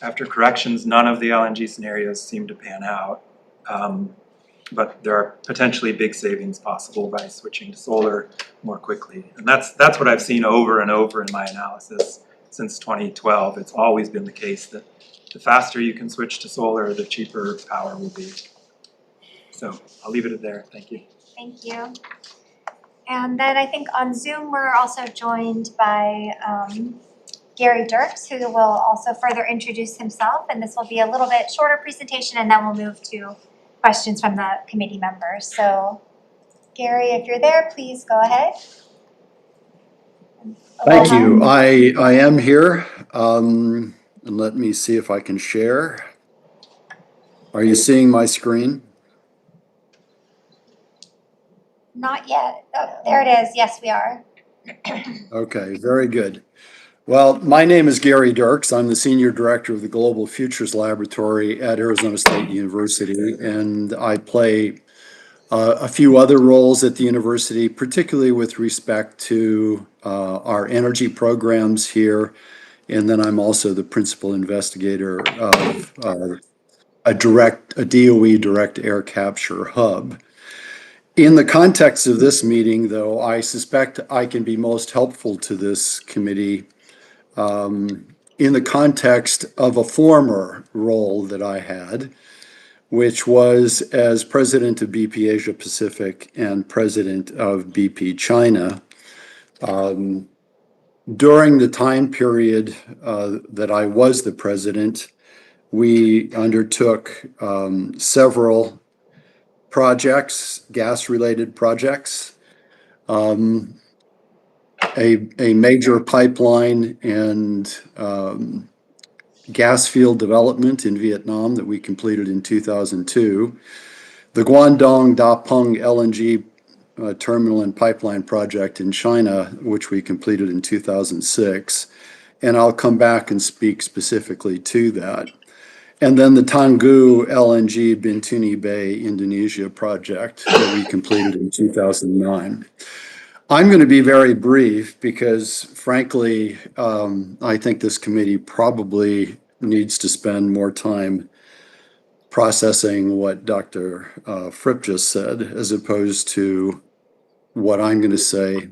After corrections, none of the LNG scenarios seem to pan out, but there are potentially big savings possible by switching to solar more quickly. And that's what I've seen over and over in my analysis since 2012. It's always been the case that the faster you can switch to solar, the cheaper power will be. So I'll leave it there. Thank you. Thank you. And then I think on Zoom, we're also joined by Gary Dirks, who will also further introduce himself. And this will be a little bit shorter presentation, and then we'll move to questions from the committee members. So Gary, if you're there, please go ahead. Thank you. I am here. And let me see if I can share. Are you seeing my screen? Not yet. Oh, there it is. Yes, we are. Okay, very good. Well, my name is Gary Dirks. I'm the Senior Director of the Global Futures Laboratory at Arizona State University, and I play a few other roles at the university, particularly with respect to our energy programs here. And then I'm also the principal investigator of a DOE direct air capture hub. In the context of this meeting, though, I suspect I can be most helpful to this committee in the context of a former role that I had, which was as president of BP Asia Pacific and president of BP China. During the time period that I was the president, we undertook several projects, gas-related projects, a major pipeline and gas field development in Vietnam that we completed in 2002, the Guangdong Dapeng LNG terminal and pipeline project in China, which we completed in 2006, and I'll come back and speak specifically to that. And then the Tangguh LNG Bintuni Bay, Indonesia project that we completed in 2009. I'm going to be very brief because, frankly, I think this committee probably needs to spend more time processing what Dr. Fripp just said, as opposed to what I'm going to say.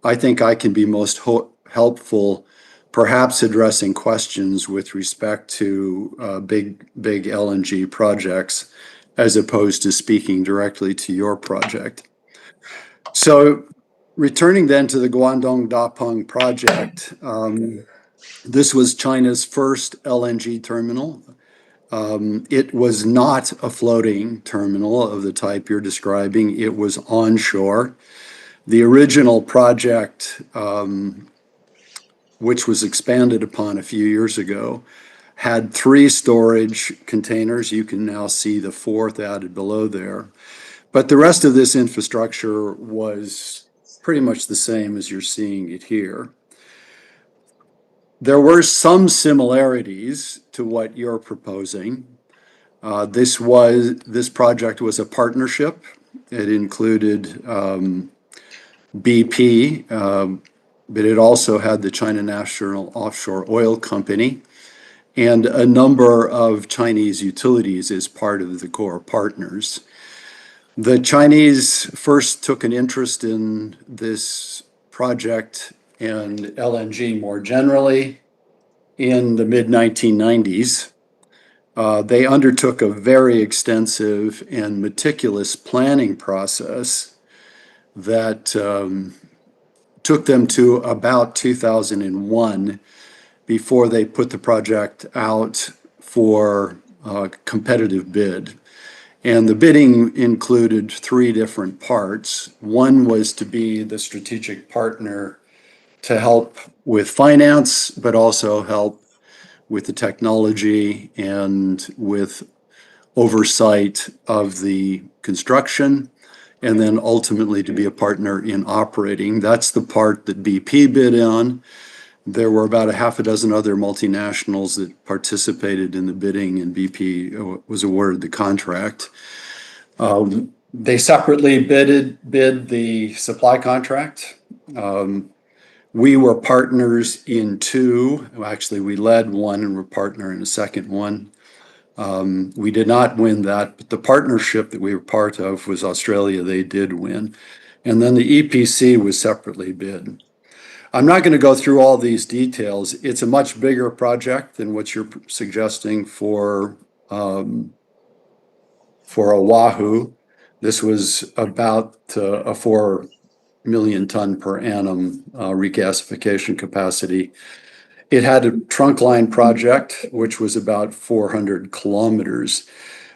I think I can be most helpful perhaps addressing questions with respect to big LNG projects as opposed to speaking directly to your project. So returning then to the Guangdong Dapeng project, this was China's first LNG terminal. It was not a floating terminal of the type you're describing. It was onshore. The original project, which was expanded upon a few years ago, had 3 storage containers. You can now see the 4th added below there. But the rest of this infrastructure was pretty much the same as you're seeing it here. There were some similarities to what you're proposing. This project was a partnership. It included BP, but it also had the China National Offshore Oil Company and a number of Chinese utilities as part of the core partners. The Chinese first took an interest in this project and LNG more generally in the mid-1990s. They undertook a very extensive and meticulous planning process that took them to about 2001 before they put the project out for a competitive bid. And the bidding included 3 different parts. One was to be the strategic partner to help with finance, but also help with the technology and with oversight of the construction, and then ultimately to be a partner in operating. That's the part that BP bid on. There were about a half a dozen other multinationals that participated in the bidding, and BP was awarded the contract. They separately bid the supply contract. We were partners in 2. Actually, we led one and were partner in a second one. We did not win that, but the partnership that we were part of was Australia. They did win. And then the EPC was separately bid. I'm not going to go through all these details. It's a much bigger project than what you're suggesting for Oahu. This was about a 4 million ton per annum regasification capacity. It had a trunk line project, which was about 400 kilometers.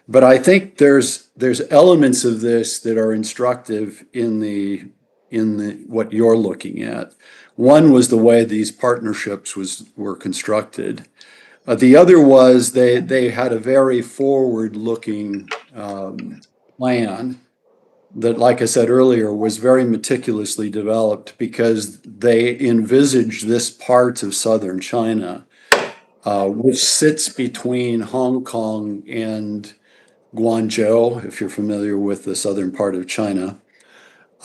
But I think there's elements of this that are instructive in the what you're looking at. One was the way these partnerships were constructed. The other was they had a very forward-looking plan that, like I said earlier, was very meticulously developed because they envisaged this part of southern China, which sits between Hong Kong and Guangzhou, if you're familiar with the southern part of China.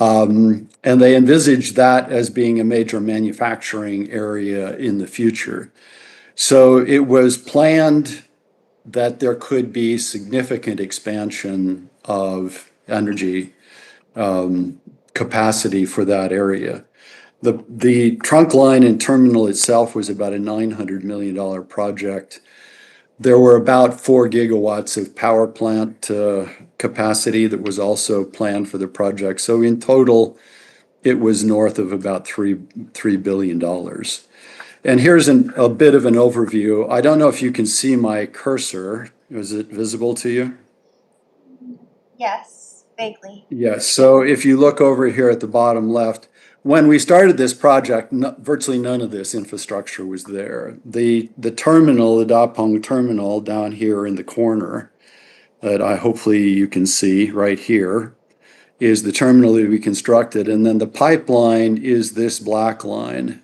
And they envisaged that as being a major manufacturing area in the future. So it was planned that there could be significant expansion of energy capacity for that area. The trunk line and terminal itself was about a $900 million project. There were about 4 gigawatts of power plant capacity that was also planned for the project. So in total, it was north of about $3 billion. And here's a bit of an overview. I don't know if you can see my cursor. Is it visible to you? Yes, vaguely. Yes. So if you look over here at the bottom left, when we started this project, virtually none of this infrastructure was there. The terminal, the Dapeng terminal down here in the corner that hopefully you can see right here is the terminal that we constructed. And then the pipeline is this black line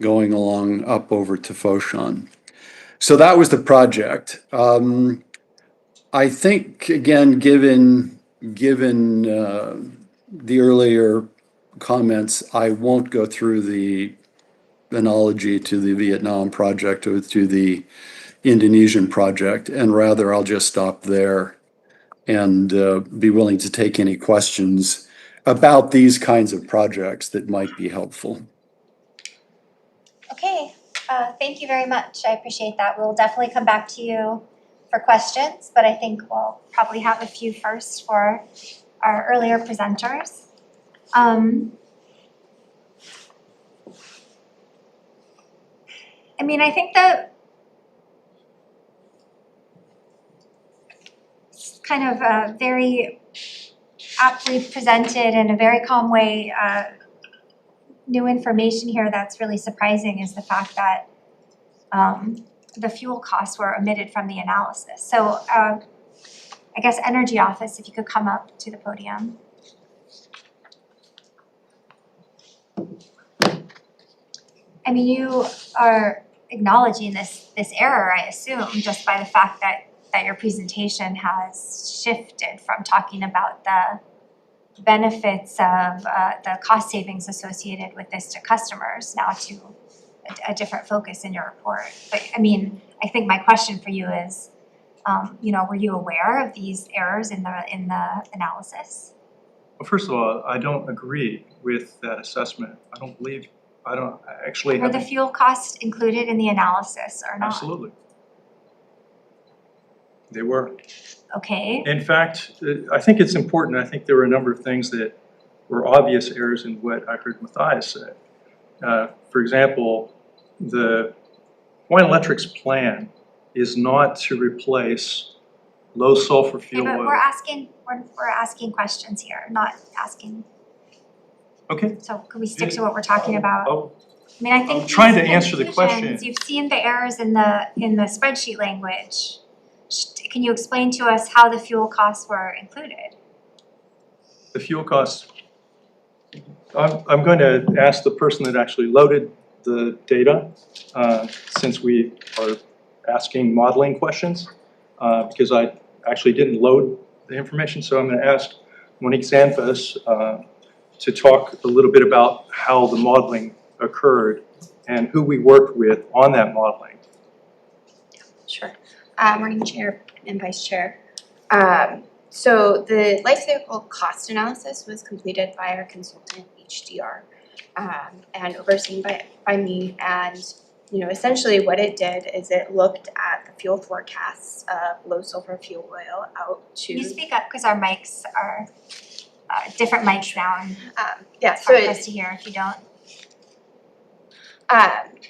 going along up over to Foshan. So that was the project. I think, again, given the earlier comments, I won't go through the analogy to the Vietnam project or to the Indonesian project, and rather I'll just stop there and be willing to take any questions about these kinds of projects that might be helpful. Okay, thank you very much. I appreciate that. We'll definitely come back to you for questions, but I think we'll probably have a few first for our earlier presenters. I mean, I think that it's kind of very aptly presented in a very calm way. New information here that's really surprising is the fact that the fuel costs were omitted from the analysis. So I guess Energy Office, if you could come up to the podium. I mean, you are acknowledging this error, I assume, just by the fact that your presentation has shifted from talking about the benefits of the cost savings associated with this to customers now to a different focus in your report. But I mean, I think my question for you is, were you aware of these errors in the analysis? Well, first of all, I don't agree with that assessment. I don't actually Were have. the fuel costs included in the analysis or not? Absolutely. They were. Okay. In fact, I think it's important. I think there were a number of things that were obvious errors in what I heard Matthias say. For example, the Hawaiian Electric's plan is not to replace low sulfur Okay, fuel but oil. we're asking questions here, not asking. Okay. So could we stick to what we're talking about? I mean, I think I'm trying to these answer the conclusions, question. You've seen the errors in the spreadsheet language. Can you explain to us how the fuel costs were included? The fuel costs, I'm going to ask the person that actually loaded the data, since we are asking modeling questions, because I actually didn't load the information. So I'm going to ask Monique Zanfas to talk a little bit about how the modeling occurred and who we worked with on that modeling. Sure. Morning, Chair and Vice Chair. So the life cycle cost analysis was completed by our consultant HDR and overseen by me. And essentially what it did is it looked at the fuel forecasts of low sulfur fuel oil out to. Can you speak up because our mics are different mics now, and Yeah. it's So hard for us to hear if you don't.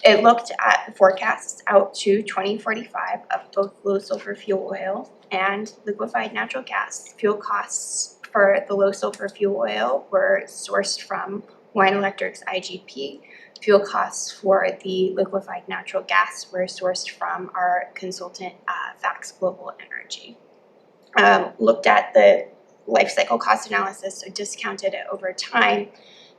It looked at the forecasts out to 2045 of both low sulfur fuel oil and liquefied natural gas. Fuel costs for the low sulfur fuel oil were sourced from Hawaiian Electric's IGP. Fuel costs for the liquefied natural gas were sourced from our consultant, Fax Global Energy. Looked at the life cycle cost analysis, so discounted it over time,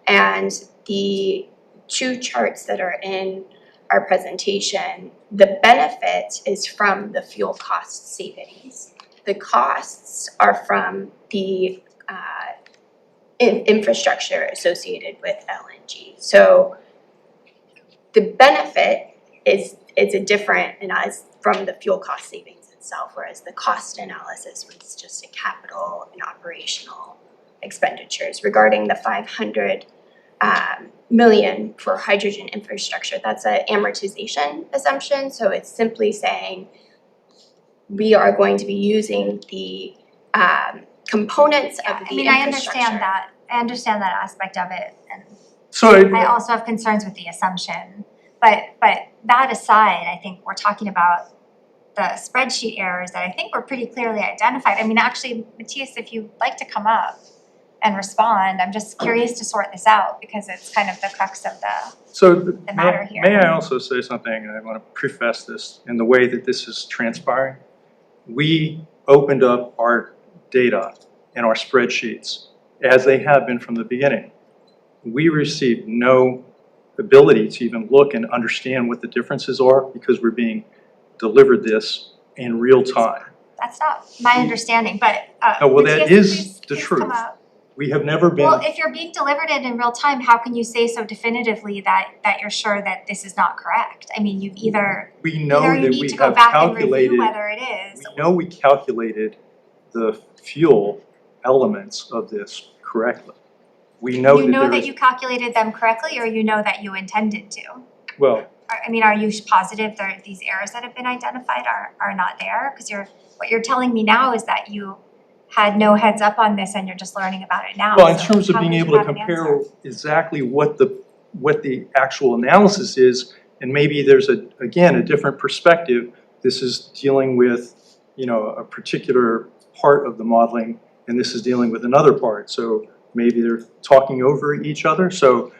and the two charts that are in our presentation, the benefit is from the fuel cost savings. The costs are from the infrastructure associated with LNG. So the benefit is a different and as from the fuel cost savings itself, whereas the cost analysis was just a capital and operational expenditures. Regarding the 500 million for hydrogen infrastructure, that's an amortization assumption. So it's simply saying we are going to be using the components of the infrastructure. I understand that aspect of it, and So I also have concerns with the assumption. But that aside, I think we're talking about the spreadsheet errors that I think were pretty clearly identified. I mean, actually, Matthias, if you'd like to come up and respond, I'm just curious to sort this out because it's kind of the crux of the matter here. May I also say something, and I want to preface this in the way that this is transpiring. We opened up our data and our spreadsheets as they have been from the beginning. We received no ability to even look and understand what the differences are because we're being delivered this in real time. That's not my understanding, but No, well, that Matthias, is the please come truth. up. We have never been. Well, if you're being delivered it in real time, how can you say so definitively that you're sure that this is not correct? I mean, you've either We know you that need we to go have back and calculated. review whether it is. We know we calculated the fuel elements of this correctly. We know You know there that is, you calculated them correctly, or you know that you intended to? well, are you positive there, these errors that have been identified are not there? Because what you're telling me now is that you had no heads up on this and you're just learning about it now. Well, in So terms of how being could you able to have an compare answer? exactly what the actual analysis is, and maybe there's again a different perspective. This is dealing with, a particular part of the modeling, and this is dealing with another part. So maybe they're talking over each other. So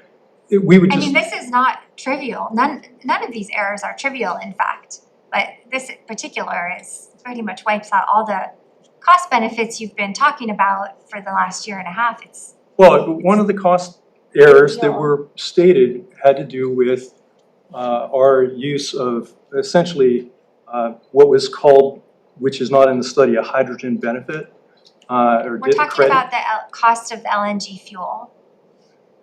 we would I just. mean, this is not trivial. None of these errors are trivial, in fact. But this in particular is pretty much wipes out all the cost benefits you've been talking about for the last year and a half. Well, one of the cost errors that Real. were stated had to do with our use of essentially what was called, which is not in the study, a hydrogen benefit or We're talking credit. about the cost of the LNG fuel.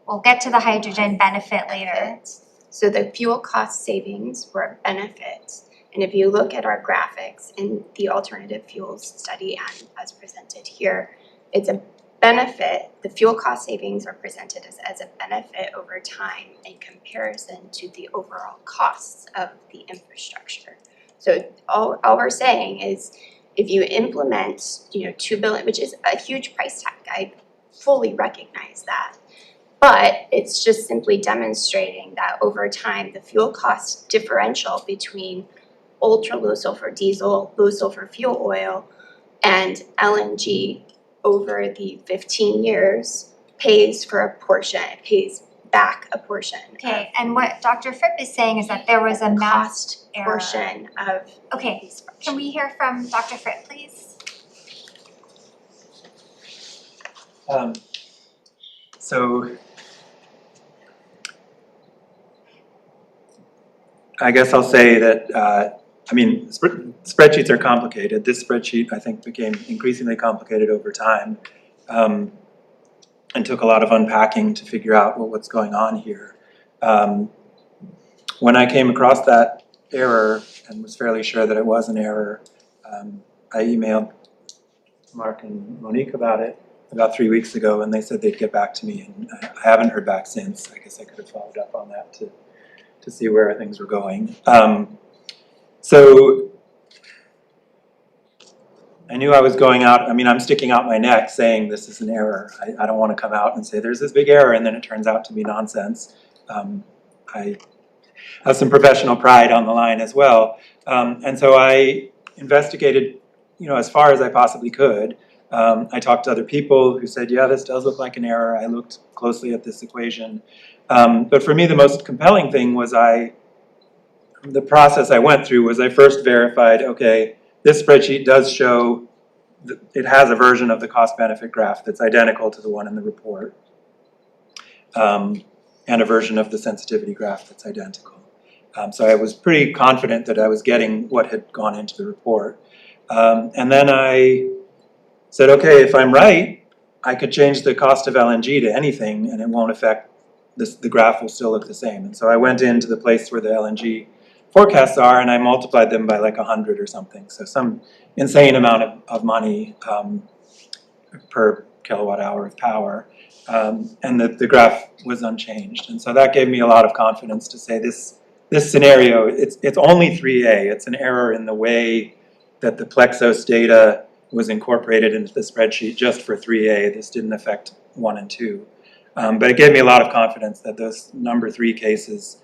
We'll get to the hydrogen benefit later. Benefits. So the fuel cost savings were benefits. And if you look at our graphics in the alternative fuels study and as presented here, it's a benefit. The fuel cost savings are presented as a benefit over time in comparison to the overall costs of the infrastructure. So all we're saying is if you implement, $2 billion, which is a huge price tag, I fully recognize that. But it's just simply demonstrating that over time, the fuel cost differential between ultra low sulfur diesel, low sulfur fuel oil, and LNG over the 15 years pays for a portion, it pays back a portion. Okay, and what Dr. Fripp is saying is that there was a masked error. Portion of Okay, can we hear from Dr. Fripp, please? So I guess I'll say that, spreadsheets are complicated. This spreadsheet, I think, became increasingly complicated over time and took a lot of unpacking to figure out what's going on here. When I came across that error and was fairly sure that it was an error, I emailed Mark and Monique about it about 3 weeks ago, and they said they'd get back to me, and I haven't heard back since. I guess I could have followed up on that to see where things were going. So I knew I was going out, I'm sticking out my neck saying this is an error. I don't want to come out and say there's this big error and then it turns out to be nonsense. I have some professional pride on the line as well. And so I investigated, as far as I possibly could. I talked to other people who said, yeah, this does look like an error. I looked closely at this equation. But for me, the most compelling thing was the process I went through was I first verified, okay, this spreadsheet does show that it has a version of the cost-benefit graph that's identical to the one in the report, and a version of the sensitivity graph that's identical. So I was pretty confident that I was getting what had gone into the report. And then I said, okay, if I'm right, I could change the cost of LNG to anything and it won't affect this, the graph will still look the same. And so I went into the place where the LNG forecasts are and I multiplied them by like 100 or something. So some insane amount of money per kilowatt hour of power. And the graph was unchanged. And so that gave me a lot of confidence to say this scenario, it's only 3A. It's an error in the way that the Plexos data was incorporated into the spreadsheet just for 3A. This didn't affect 1 and 2. But it gave me a lot of confidence that those number 3 cases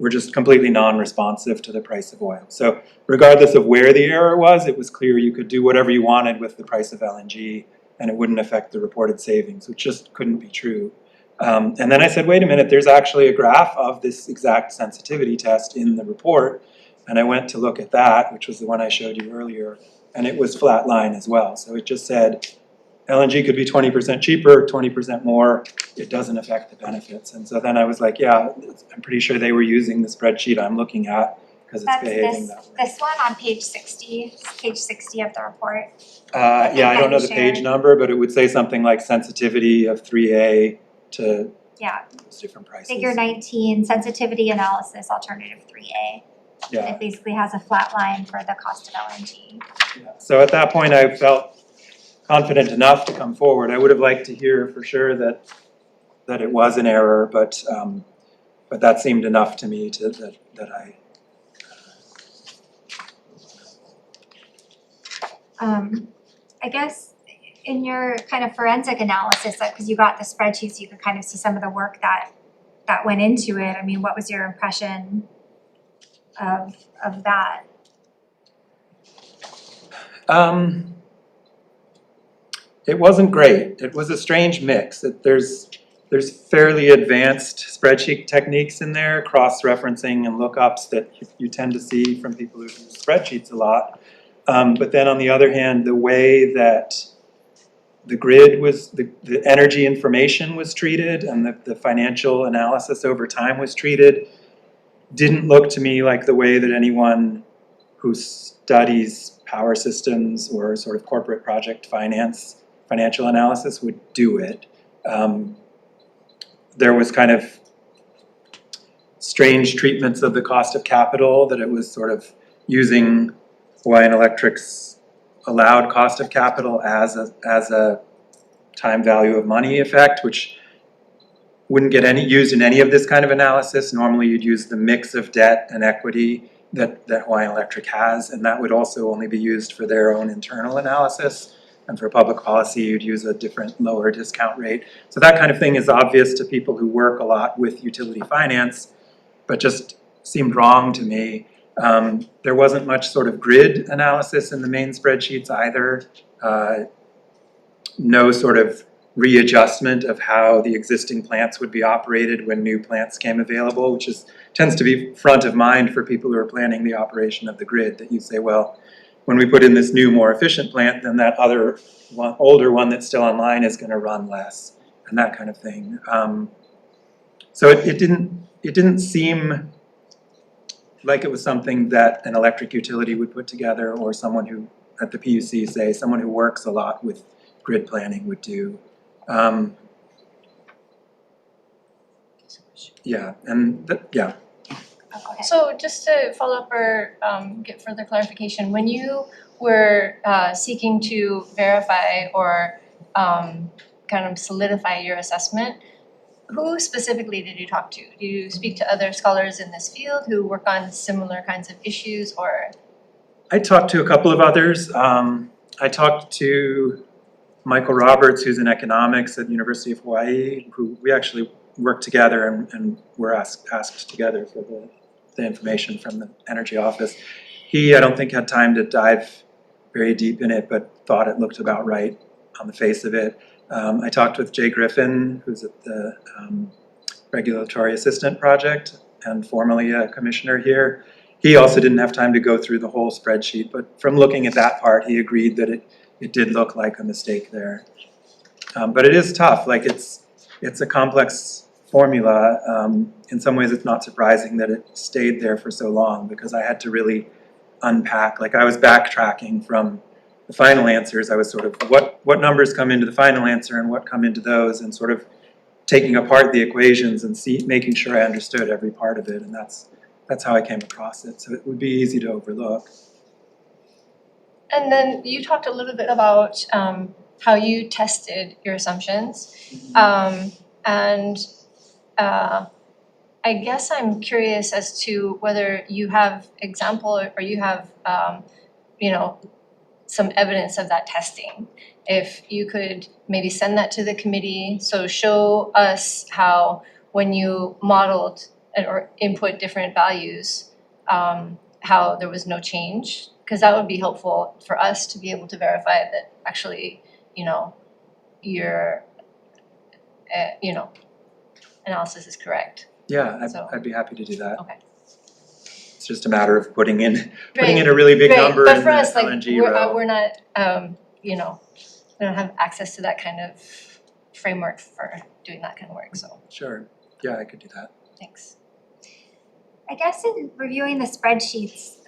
were just completely non-responsive to the price of oil. So regardless of where the error was, it was clear you could do whatever you wanted with the price of LNG and it wouldn't affect the reported savings, which just couldn't be true. And then I said, wait a minute, there's actually a graph of this exact sensitivity test in the report. And I went to look at that, which was the one I showed you earlier, and it was flat line as well. So it just said LNG could be 20% cheaper, 20% more, it doesn't affect the benefits. And so then I was like, yeah, I'm pretty sure they were using the spreadsheet I'm looking at because it's behaving that way. This one on page 60 of the report. Yeah, I don't know the page number, but it would say something like sensitivity of 3A to those different prices. Figure 19, sensitivity analysis, alternative 3A. Yeah. It basically has a flat line for the cost of LNG. Yeah. So at that point, I felt confident enough to come forward. I would have liked to hear for sure that it was an error, but but that seemed enough to me that I. I guess in your kind of forensic analysis, because you got the spreadsheets, you could kind of see some of the work that went into it. I mean, what was your impression of that? It wasn't great. It was a strange mix. There's fairly advanced spreadsheet techniques in there, cross-referencing and lookups that you tend to see from people who use spreadsheets a lot. But then on the other hand, the way that the grid was, the energy information was treated and the financial analysis over time was treated didn't look to me like the way that anyone who studies power systems or sort of corporate project financial analysis would do it. There was kind of strange treatments of the cost of capital, that it was sort of using Hawaiian Electric's allowed cost of capital as a time value of money effect, which wouldn't get used in any of this kind of analysis. Normally you'd use the mix of debt and equity that Hawaiian Electric has, and that would also only be used for their own internal analysis. And for public policy, you'd use a different lower discount rate. So that kind of thing is obvious to people who work a lot with utility finance, but just seemed wrong to me. There wasn't much sort of grid analysis in the main spreadsheets either. No sort of readjustment of how the existing plants would be operated when new plants came available, which tends to be front of mind for people who are planning the operation of the grid, that you say, well, when we put in this new, more efficient plant, then that other one, older one that's still online is going to run less, and that kind of thing. So it didn't seem like it was something that an electric utility would put together, or someone who, at the PUC, say, someone who works a lot with grid planning would do. Yeah, and yeah. Okay. So just to follow up or get further clarification, when you were seeking to verify or kind of solidify your assessment, who specifically did you talk to? Did you speak to other scholars in this field who work on similar kinds of issues, or? I talked to a couple of others. I talked to Michael Roberts, who's in economics at the University of Hawaii, who we actually worked together and were asked together for the information from the energy office. He, I don't think, had time to dive very deep in it, but thought it looked about right on the face of it. I talked with Jay Griffin, who's at the Regulatory Assistant Project and formerly a commissioner here. He also didn't have time to go through the whole spreadsheet, but from looking at that part, he agreed that it did look like a mistake there. But it is tough. Like it's a complex formula. In some ways, it's not surprising that it stayed there for so long, because I had to really unpack. Like I was backtracking from the final answers. I was sort of what numbers come into the final answer and what come into those, and sort of taking apart the equations and making sure I understood every part of it. And that's how I came across it. So it would be easy to overlook. And then you talked a little bit about how you tested your assumptions. And I guess I'm curious as to whether you have example or you have, some evidence of that testing. If you could maybe send that to the committee, so show us how when you modeled or input different values, how there was no change, because that would be helpful for us to be able to verify that actually, your, analysis is correct. Yeah, So- I'd be happy to do that. Okay. It's just a matter of putting in Right, a really big right. number But in for the us, like, LNG we're row. not, we don't have access to that kind of framework for doing that kind of work, so Sure, yeah, I could do that. thanks. I guess in reviewing the spreadsheets,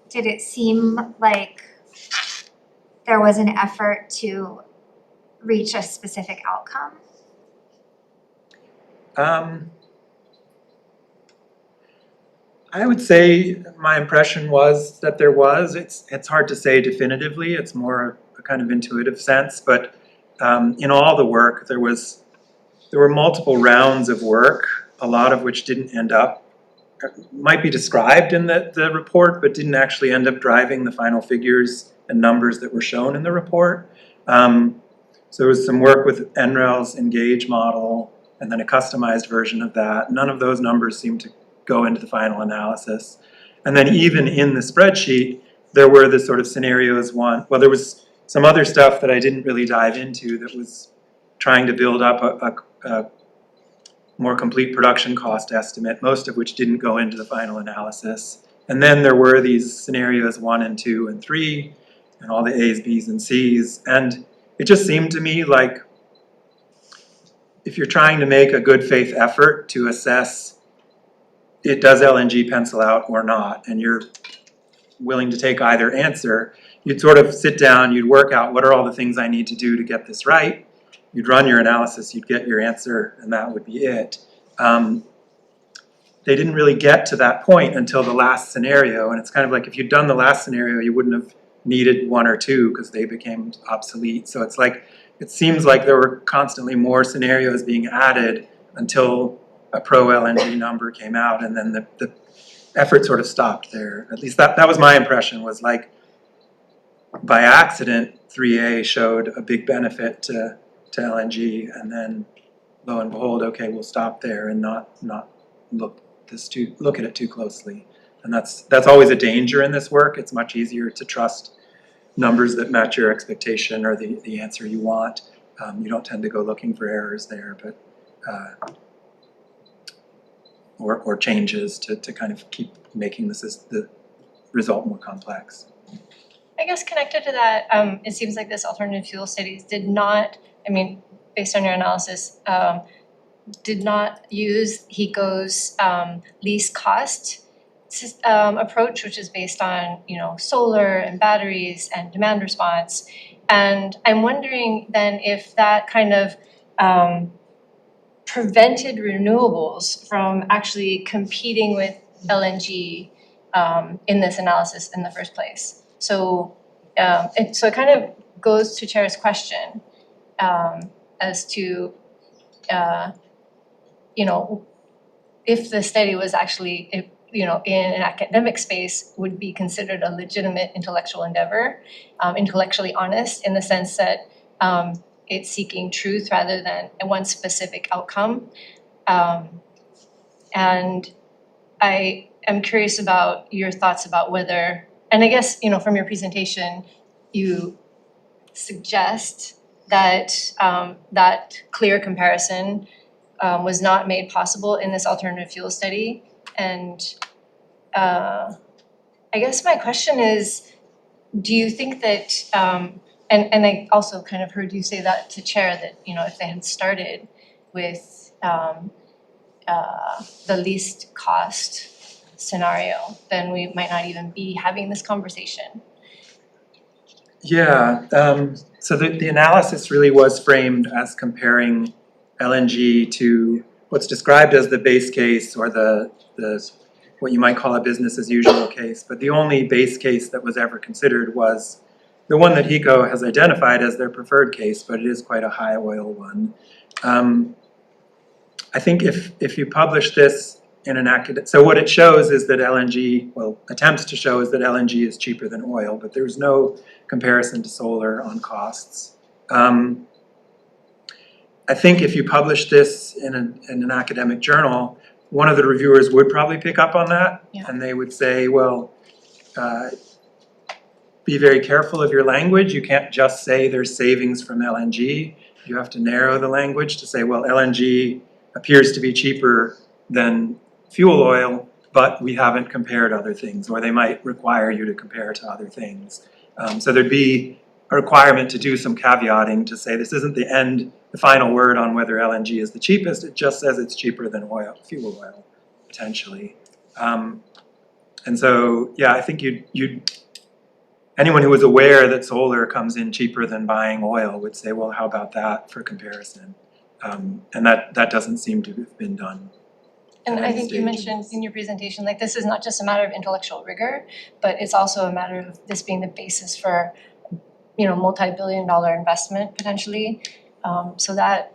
did it seem like there was an effort to reach a specific outcome? I would say my impression was that there was. It's hard to say definitively. It's more a kind of intuitive sense. But in all the work, there were multiple rounds of work a lot of which didn't end up, might be described in the report, but didn't actually end up driving the final figures and numbers that were shown in the report. So there was some work with NREL's Engage model and then a customized version of that. None of those numbers seemed to go into the final analysis. And then even in the spreadsheet, there were the sort of scenarios well, there was some other stuff that I didn't really dive into that was trying to build up a more complete production cost estimate, most of which didn't go into the final analysis. And then there were these scenarios 1 and 2 and 3, and all the A's, B's, and C's. And it just seemed to me like if you're trying to make a good faith effort to assess does LNG pencil out or not, and you're willing to take either answer, you'd sort of sit down, you'd work out what are all the things I need to do to get this right. You'd run your analysis, you'd get your answer, and that would be it. They didn't really get to that point until the last scenario, and it's kind of like if you'd done the last scenario, you wouldn't have needed 1 or 2 because they became obsolete. So it's like, it seems like there were constantly more scenarios being added until a pro LNG number came out, and then the effort sort of stopped there. At least that was my impression, was like by accident 3A showed a big benefit to LNG, and then lo and behold, okay, we'll stop there and not look at it too closely. And that's always a danger in this work. It's much easier to trust numbers that match your expectation or the answer you want. You don't tend to go looking for errors there, but or changes to kind of keep making the result more complex. I guess connected to that, it seems like this alternative fuel studies did not, I mean, based on your analysis, did not use HECO's least cost approach, which is based on, solar and batteries and demand response. And I'm wondering then if that kind of prevented renewables from actually competing with LNG in this analysis in the first place. So it kind of goes to Chair's question as to if the study was actually in an academic space would be considered a legitimate intellectual endeavor, intellectually honest in the sense that it's seeking truth rather than one specific outcome. And I am curious about your thoughts about whether, and I guess, from your presentation, you suggest that that clear comparison was not made possible in this alternative fuel study. And I guess my question is, do you think that, and I also kind of heard you say that to Chair, that, if they had started with the least cost scenario, then we might not even be having this conversation. Yeah, so the analysis really was framed as comparing LNG to what's described as the base case or the what you might call a business as usual case, but the only base case that was ever considered was the one that HECO has identified as their preferred case, but it is quite a high oil one. I think if you publish this in an academic, so what it shows is that LNG, attempts to show is that LNG is cheaper than oil, but there's no comparison to solar on costs. I think if you publish this in an academic journal, one of the reviewers would probably pick up on that, and they would say, be very careful of your language. You can't just say there's savings from LNG. You have to narrow the language to say, LNG appears to be cheaper than fuel oil, but we haven't compared other things, or they might require you to compare to other things. So there'd be a requirement to do some caveating to say this isn't the final word on whether LNG is the cheapest. It just says it's cheaper than fuel oil, potentially. And so, I think anyone who was aware that solar comes in cheaper than buying oil would say, how about that for comparison? And that doesn't seem to have been done. And I think you mentioned in your presentation, like, this is not just a matter of intellectual rigor, but it's also a matter of this being the basis for, multi-billion-dollar investment potentially. So that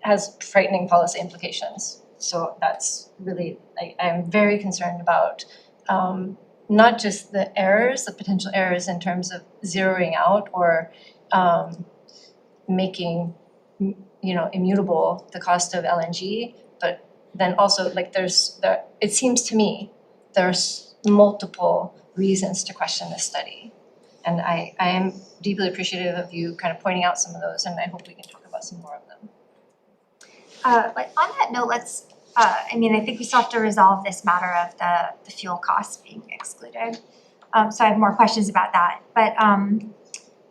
has frightening policy implications. So that's really, I'm very concerned about not just the errors, the potential errors in terms of zeroing out or making, immutable the cost of LNG, but then also like it seems to me there's multiple reasons to question this study. And I am deeply appreciative of you kind of pointing out some of those, and I hope we can talk about some more of them. But on that note, let's, I think we still have to resolve this matter of the fuel costs being excluded. So I have more questions about that.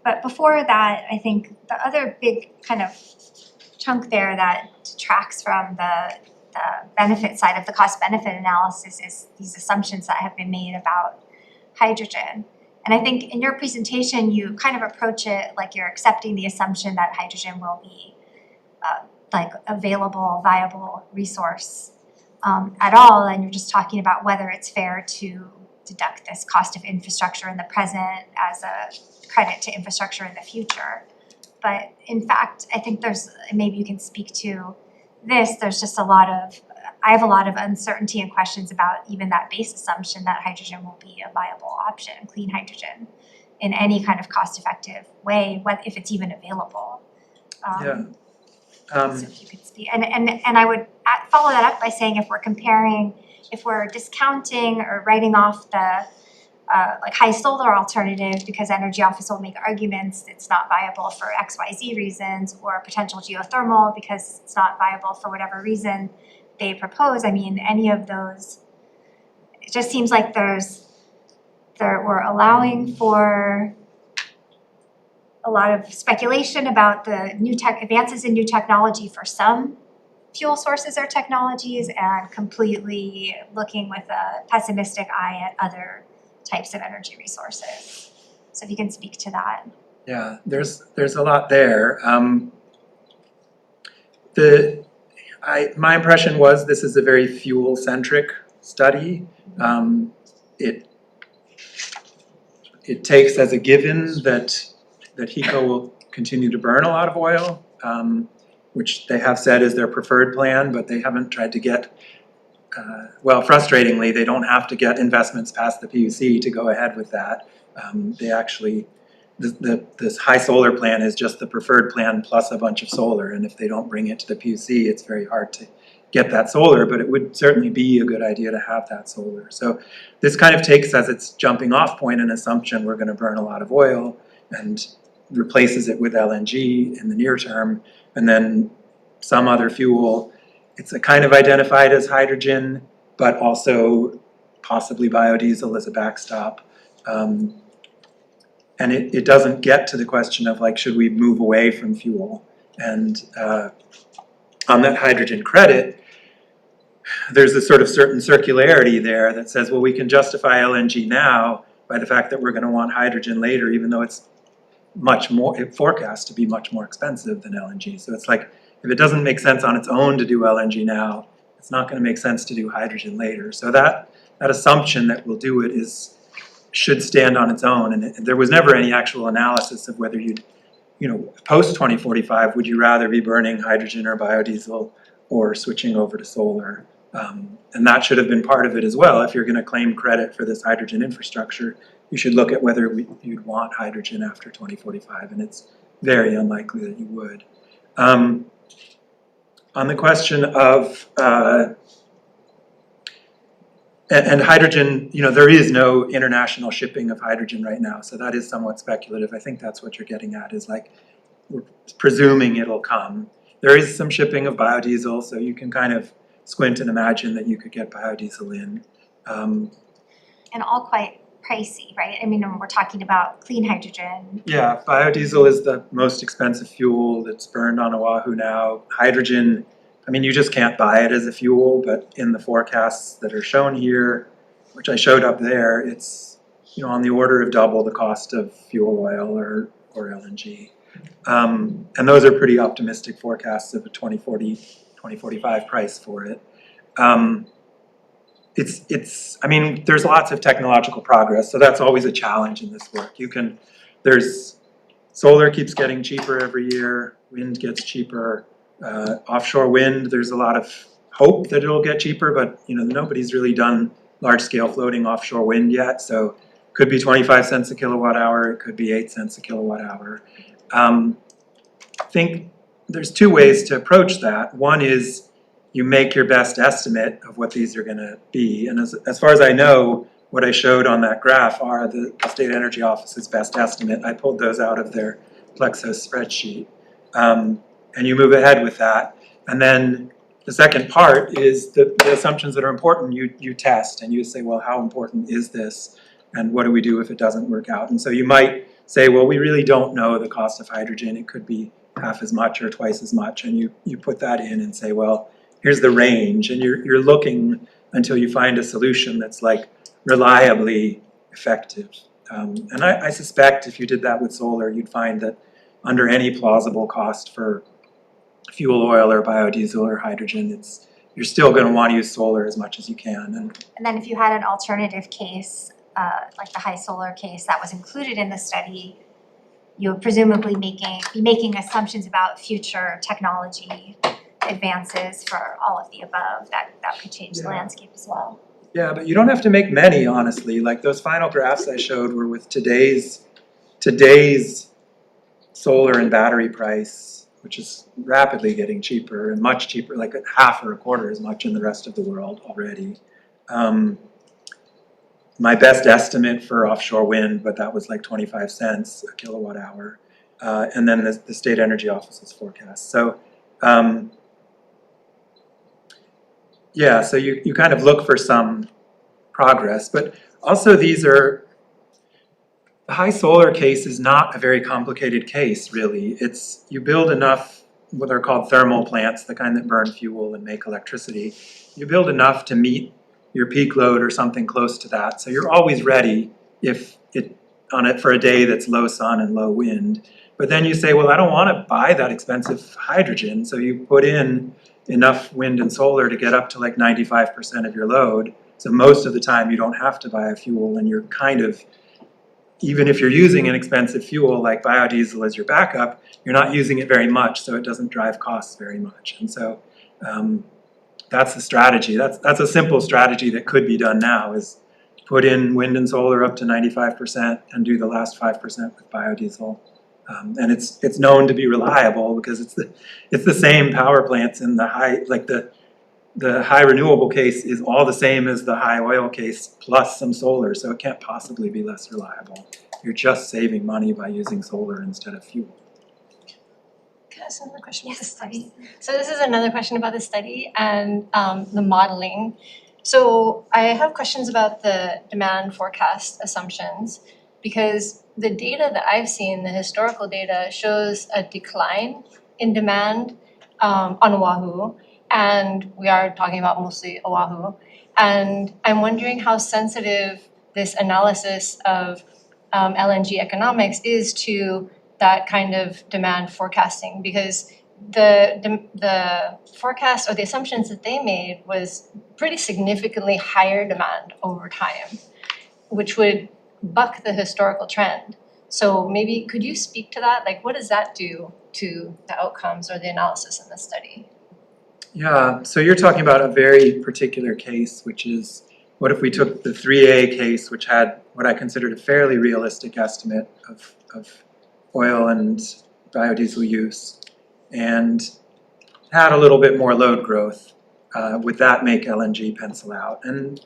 But before that, I think the other big kind of chunk there that detracts from the benefit side of the cost benefit analysis is these assumptions that have been made about hydrogen. And I think in your presentation, you kind of approach it like you're accepting the assumption that hydrogen will be like available, viable resource at all, and you're just talking about whether it's fair to deduct this cost of infrastructure in the present as a credit to infrastructure in the future. But in fact, I think maybe you can speak to this, there's just I have a lot of uncertainty and questions about even that base assumption that hydrogen will be a viable option, clean hydrogen, in any kind of cost-effective way, if it's even available. So if you could speak, and I would follow that up by saying if we're discounting or writing off the like high solar alternative because Energy Office will make arguments it's not viable for XYZ reasons, or potential geothermal because it's not viable for whatever reason they propose. Any of those, it just seems like we're allowing for a lot of speculation about the advances in new technology for some fuel sources or technologies, and completely looking with a pessimistic eye at other types of energy resources. So if you can speak to that. Yeah, there's a lot there. My impression was this is a very fuel-centric study. It takes as a given that HECO will continue to burn a lot of oil, which they have said is their preferred plan, but they haven't tried to get, frustratingly, they don't have to get investments past the PUC to go ahead with that. They actually, this high solar plan is just the preferred plan plus a bunch of solar, and if they don't bring it to the PUC, it's very hard to get that solar, but it would certainly be a good idea to have that solar. So this kind of takes as its jumping off point an assumption we're going to burn a lot of oil and replaces it with LNG in the near term, and then some other fuel. It's a kind of identified as hydrogen, but also possibly biodiesel as a backstop. And it doesn't get to the question of like, should we move away from fuel? And on that hydrogen credit, there's a sort of certain circularity there that says, well, we can justify LNG now by the fact that we're going to want hydrogen later, even though it's forecast to be much more expensive than LNG. So it's like, if it doesn't make sense on its own to do LNG now, it's not going to make sense to do hydrogen later. So that assumption that we'll do it should stand on its own. And there was never any actual analysis of whether post 2045, would you rather be burning hydrogen or biodiesel or switching over to solar? And that should have been part of it as well. If you're going to claim credit for this hydrogen infrastructure, you should look at whether you'd want hydrogen after 2045, and it's very unlikely that you would. On the question of, and hydrogen, there is no international shipping of hydrogen right now, so that is somewhat speculative. I think that's what you're getting at, is like, we're presuming it'll come. There is some shipping of biodiesel, so you can kind of squint and imagine that you could get biodiesel in. And all quite pricey, right? We're talking about clean hydrogen. Yeah, biodiesel is the most expensive fuel that's burned on Oahu now. Hydrogen, you just can't buy it as a fuel, but in the forecasts that are shown here, which I showed up there, it's on the order of double the cost of fuel oil or LNG. And those are pretty optimistic forecasts of a 2040, 2045 price for it. There's lots of technological progress, so that's always a challenge in this work. Solar keeps getting cheaper every year, wind gets cheaper. Offshore wind, there's a lot of hope that it'll get cheaper, but nobody's really done large-scale floating offshore wind yet, so it could be 25 cents a kilowatt hour, it could be 8 cents a kilowatt hour. I think there's two ways to approach that. One is you make your best estimate of what these are going to be, and as far as I know, what I showed on that graph are the State Energy Office's best estimate. I pulled those out of their Plexos spreadsheet, and you move ahead with that. And then the second part is the assumptions that are important you test, and you say, well, how important is this, and what do we do if it doesn't work out? And so you might say, well, we really don't know the cost of hydrogen. It could be half as much or twice as much, and you put that in and say, well, here's the range, and you're looking until you find a solution that's like reliably effective. And I suspect if you did that with solar, you'd find that under any plausible cost for fuel oil or biodiesel or hydrogen, you're still going to want to use solar as much as you can. And then if you had an alternative case, like the high solar case that was included in the study, you would presumably be making assumptions about future technology advances for all of the above that could change the landscape as well. Yeah, but you don't have to make many, honestly. Like those final graphs I showed were with today's solar and battery price, which is rapidly getting cheaper and much cheaper, like half or a quarter as much in the rest of the world already. My best estimate for offshore wind, but that was like 25 cents a kilowatt hour. And then the State Energy Office's forecast. So yeah, so you kind of look for some progress, but also the high solar case is not a very complicated case, really. You build enough what are called thermal plants, the kind that burn fuel and make electricity. You build enough to meet your peak load or something close to that. So you're always ready on it for a day that's low sun and low wind. But then you say, well, I don't want to buy that expensive hydrogen. So you put in enough wind and solar to get up to like 95% of your load. So most of the time you don't have to buy a fuel, and you're kind of, even if you're using an expensive fuel like biodiesel as your backup, you're not using it very much, so it doesn't drive costs very much. And so that's the strategy. That's a simple strategy that could be done now, is put in wind and solar up to 95% and do the last 5% with biodiesel. And it's known to be reliable because it's the same power plants in the high, like the high renewable case is all the same as the high oil case plus some solar, so it can't possibly be less reliable. You're just saving money by using solar instead of fuel. Can I ask another question about the Yes, study? So this is another question about the study and the modeling. So I have questions about the demand forecast assumptions, because the data that I've seen, the historical data, shows a decline in demand on Oahu, and we are talking about mostly Oahu. And I'm wondering how sensitive this analysis of LNG economics is to that kind of demand forecasting, because the forecast or the assumptions that they made was pretty significantly higher demand over time, which would buck the historical trend. So maybe could you speak to that? Like, what does that do to the outcomes or the analysis in the study? Yeah, so you're talking about a very particular case, which is, what if we took the 3A case, which had what I considered a fairly realistic estimate of oil and biodiesel use, and had a little bit more load growth? Would that make LNG pencil out? And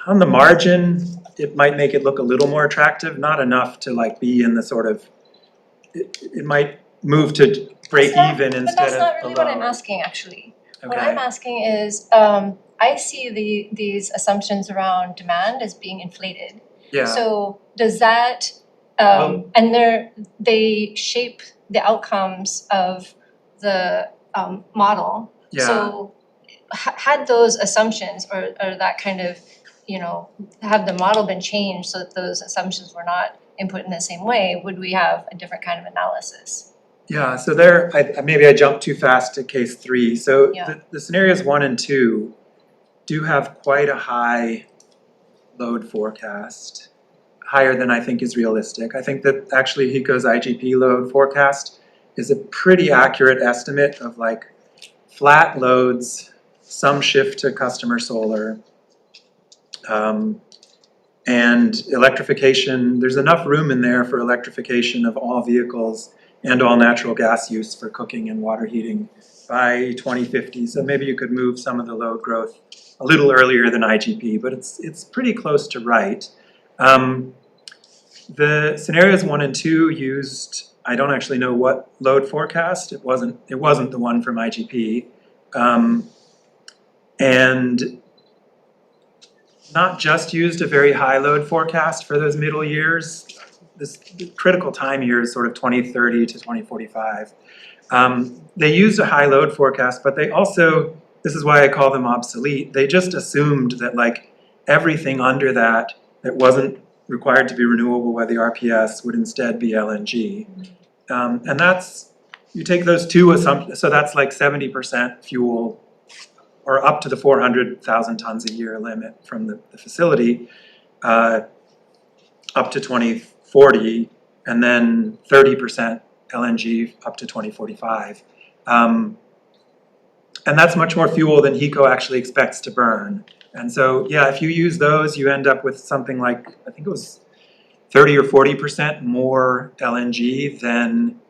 on the margin, it might make it look a little more attractive, not enough to like be in the sort of, it might move to break even instead of But that's not really below. what I'm asking, actually. What Okay. I'm asking is, I see these assumptions around demand as being inflated. Yeah. So does that, and they shape the outcomes of the model. Yeah. So had those assumptions or that kind of, have the model been changed so that those assumptions were not input in the same way, would we have a different kind of analysis? Yeah, so maybe I jumped too fast to case 3. So Yeah. the scenarios 1 and 2 do have quite a high load forecast, higher than I think is realistic. I think that actually HECO's IGP load forecast is a pretty accurate estimate of like flat loads, some shift to customer solar. And electrification, there's enough room in there for electrification of all vehicles and all natural gas use for cooking and water heating by 2050. So maybe you could move some of the load growth a little earlier than IGP, but it's pretty close to right. The scenarios 1 and 2 used, I don't actually know what load forecast. It wasn't the one from IGP. And not just used a very high load forecast for those middle years. This critical time year is sort of 2030 to 2045. They used a high load forecast, but they also, this is why I call them obsolete, they just assumed that like everything under that wasn't required to be renewable by the RPS would instead be LNG. And that's, you take those two assumptions, so that's like 70% fuel or up to the 400,000 tons a year limit from the facility, up to 2040, and then 30% LNG up to 2045. And that's much more fuel than HECO actually expects to burn. And so, yeah, if you use those, you end up with something like, I think it was 30 or 40% more LNG than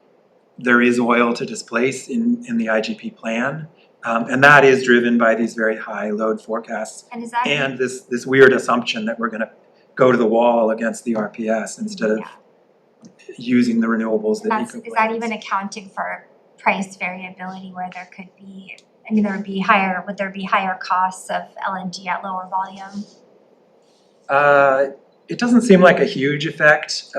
there is oil to displace in the IGP plan. And that is driven by these very high load forecasts And is that and this weird assumption that we're gonna go to the wall against the RPS instead of using the renewables that is that even accounting for price variability where there could be, I mean, would there be higher costs of LNG at lower volume? It doesn't seem like a huge effect.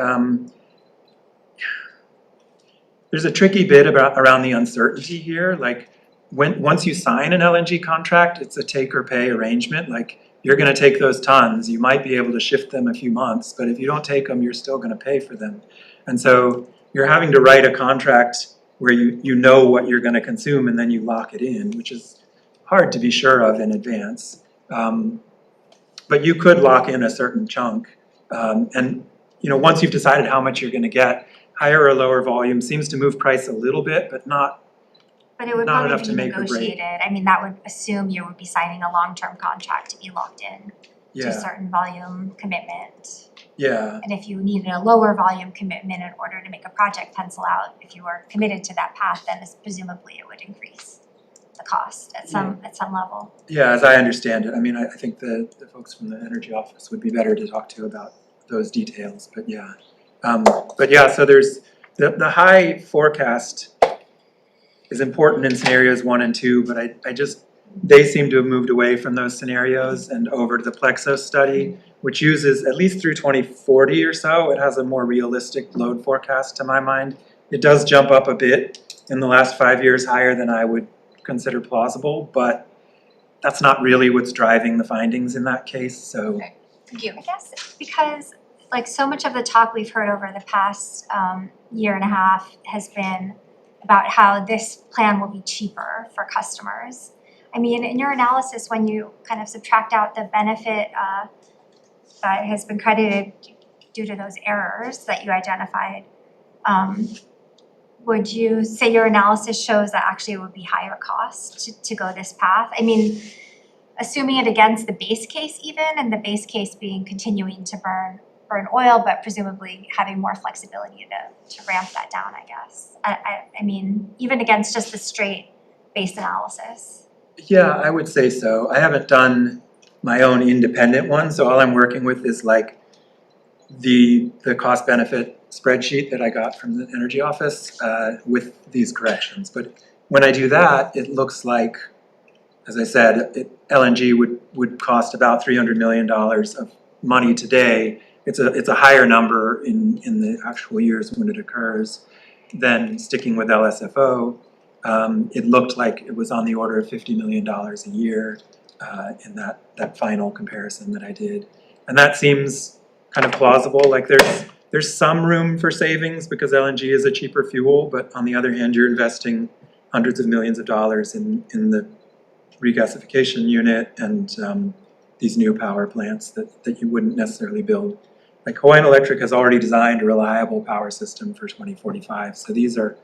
There's a tricky bit around the uncertainty here. Like once you sign an LNG contract, it's a take or pay arrangement. Like you're gonna take those tons, you might be able to shift them a few months, but if you don't take them, you're still gonna pay for them. And so you're having to write a contract where you know what you're gonna consume and then you lock it in, which is hard to be sure of in advance. But you could lock in a certain chunk. And you know, once you've decided how much you're gonna get, higher or lower volume seems to move price a little bit, but not But it would Not enough probably to be make or break. negotiated. I mean, that would assume you would be signing a long-term contract to be locked in to a yeah, certain volume commitment. yeah, And if you needed a lower volume commitment in order to make a project pencil out, if you were committed to that path, then presumably it would increase the cost at some level. yeah, as I understand it. I mean, I think the folks from the energy office would be better to talk to about those details, but yeah. So there's the high forecast is important in scenarios 1 and 2, but they seem to have moved away from those scenarios and over to the Plexos study, which uses, at least through 2040 or so, it has a more realistic load forecast to my mind. It does jump up a bit in the last 5 years higher than I would consider plausible, but that's not really what's driving the findings in that case, so. Okay. Thank you. I guess because like so much of the talk we've heard over the past year and a half has been about how this plan will be cheaper for customers. I mean, in your analysis, when you kind of subtract out the benefit that has been credited due to those errors that you identified, would you say your analysis shows that actually it would be higher cost to go this path? I mean, assuming it against the base case even, and the base case being continuing to burn oil, but presumably having more flexibility to ramp that down, I guess. I mean, even against just the straight base analysis. Yeah, I would say so. I haven't done my own independent one, so all I'm working with is like the cost benefit spreadsheet that I got from the energy office with these corrections. But when I do that, it looks like, as I said, LNG would cost about $300 million of money today. It's a higher number in the actual years when it occurs than sticking with LSFO. It looked like it was on the order of $50 million a year in that final comparison that I did. And that seems kind of plausible. Like there's some room for savings because LNG is a cheaper fuel, but on the other hand, you're investing hundreds of millions of dollars in the regasification unit and these new power plants that you wouldn't necessarily build. Like Hawaiian Electric has already designed a reliable power system for 2045, so these are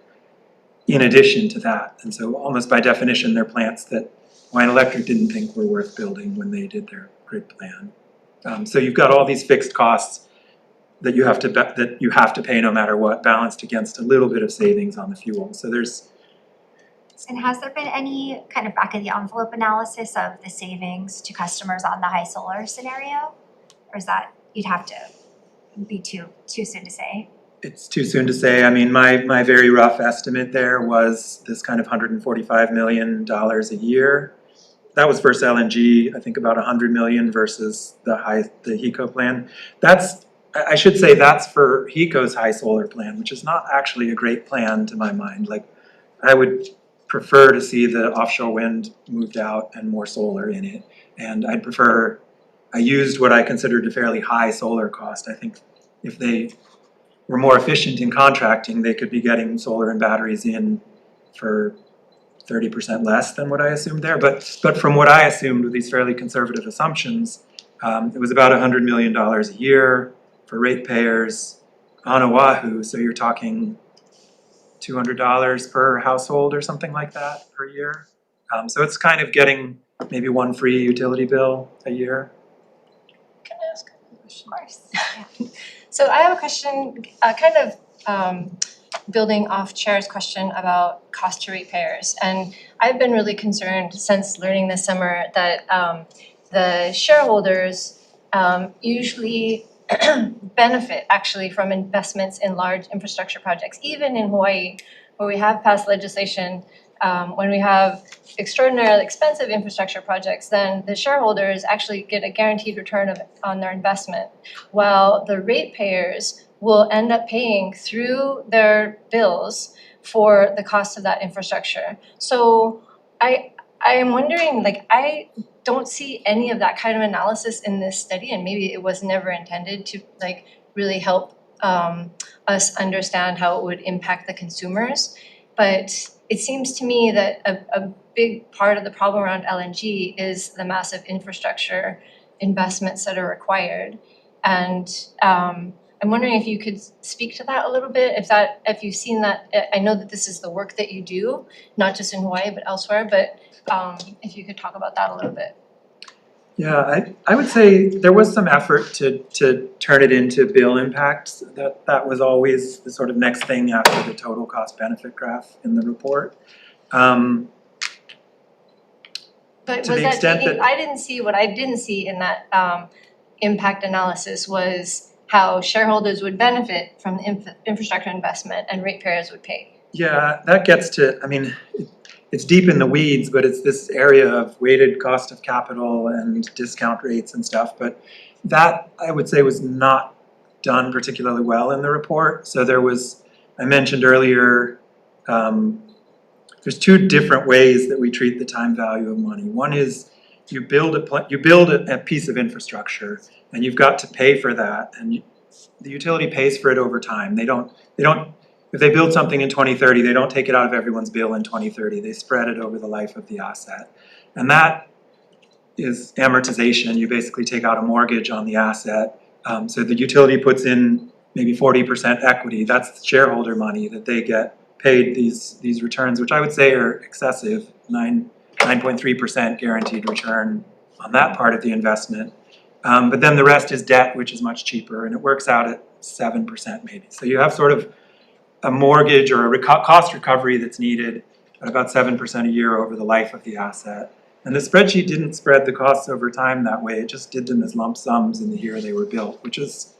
in addition to that. And so almost by definition, they're plants that Hawaiian Electric didn't think were worth building when they did their grid plan. So you've got all these fixed costs that you have to pay no matter what, balanced against a little bit of savings on the fuel. So there's. And has there been any kind of back of the envelope analysis of the savings to customers on the high solar scenario? Or is that, you'd have to be too soon to say? It's too soon to say. I mean, my very rough estimate there was this kind of $145 million a year. That was versus LNG, I think about 100 million versus the HECO plan. I should say that's for HECO's high solar plan, which is not actually a great plan to my mind. Like, I would prefer to see the offshore wind moved out and more solar in it. And I used what I considered a fairly high solar cost. I think if they were more efficient in contracting, they could be getting solar and batteries in for 30% less than what I assumed there. But from what I assumed with these fairly conservative assumptions, it was about $100 million a year for ratepayers on Oahu. So you're talking $200 per household or something like that per year. So it's kind of getting maybe one free utility bill a year. Can I ask a question? Of course. Yeah. So I have a question, building off Chair's question about cost to ratepayers. And I've been really concerned since learning this summer that the shareholders usually benefit actually from investments in large infrastructure projects, even in Hawaii, where we have passed legislation. When we have extraordinarily expensive infrastructure projects, then the shareholders actually get a guaranteed return on their investment, while the ratepayers will end up paying through their bills for the cost of that infrastructure. So I am wondering, like, I don't see any of that kind of analysis in this study, and maybe it was never intended to like really help us understand how it would impact the consumers. But it seems to me that a big part of the problem around LNG is the massive infrastructure investments that are required. And I'm wondering if you could speak to that a little bit, if you've seen that. I know that this is the work that you do, not just in Hawaii, but elsewhere, but if you could talk about that a little bit. Yeah, I would say there was some effort to turn it into bill impacts. That was always the sort of next thing after the total cost benefit graph in the report. But To was the extent that, that- I didn't see, what I didn't see in that impact analysis was how shareholders would benefit from the infrastructure investment and ratepayers would pay. Yeah, that gets to, I mean, it's deep in the weeds, but it's this area of weighted cost of capital and discount rates and stuff. But that, I would say, was not done particularly well in the report. So there was, I mentioned earlier, there's two different ways that we treat the time value of money. One is you build a piece of infrastructure and you've got to pay for that, and the utility pays for it over time. They don't. If they build something in 2030, they don't take it out of everyone's bill in 2030. They spread it over the life of the asset. And that is amortization. You basically take out a mortgage on the asset. So the utility puts in maybe 40% equity. That's shareholder money that they get paid these returns, which I would say are excessive, 9.3% guaranteed return on that part of the investment. But then the rest is debt, which is much cheaper, and it works out at 7% maybe. So you have sort of a mortgage or a cost recovery that's needed at about 7% a year over the life of the asset. And the spreadsheet didn't spread the costs over time that way. It just did them as lump sums in the year they were built, which is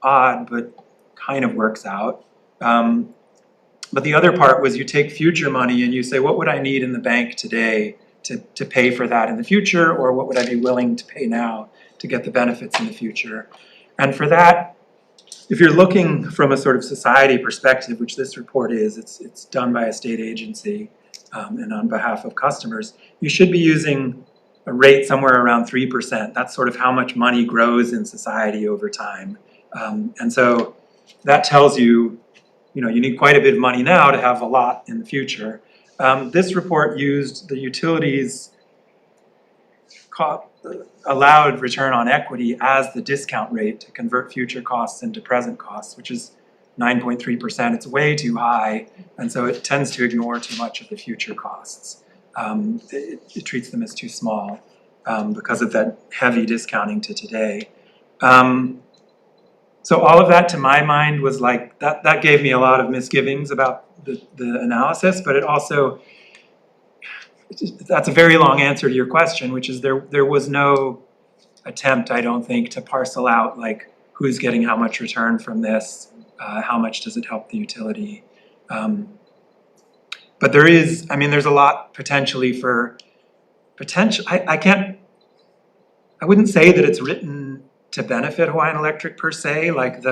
odd, but kind of works out. But the other part was you take future money and you say, what would I need in the bank today to pay for that in the future, or what would I be willing to pay now to get the benefits in the future? And for that, if you're looking from a sort of society perspective, which this report is, it's done by a state agency and on behalf of customers, you should be using a rate somewhere around 3%. That's sort of how much money grows in society over time. And so that tells you, you need quite a bit of money now to have a lot in the future. This report used the utilities allowed return on equity as the discount rate to convert future costs into present costs, which is 9.3%. It's way too high, and so it tends to ignore too much of the future costs. It treats them as too small because of that heavy discounting to today. So all of that, to my mind, was like, that gave me a lot of misgivings about the analysis, but it also, that's a very long answer to your question, which is there was no attempt, I don't think, to parcel out like who's getting how much return from this, how much does it help the utility. But there is, I mean, there's a lot potentially for I wouldn't say that it's written to benefit Hawaiian Electric per se, like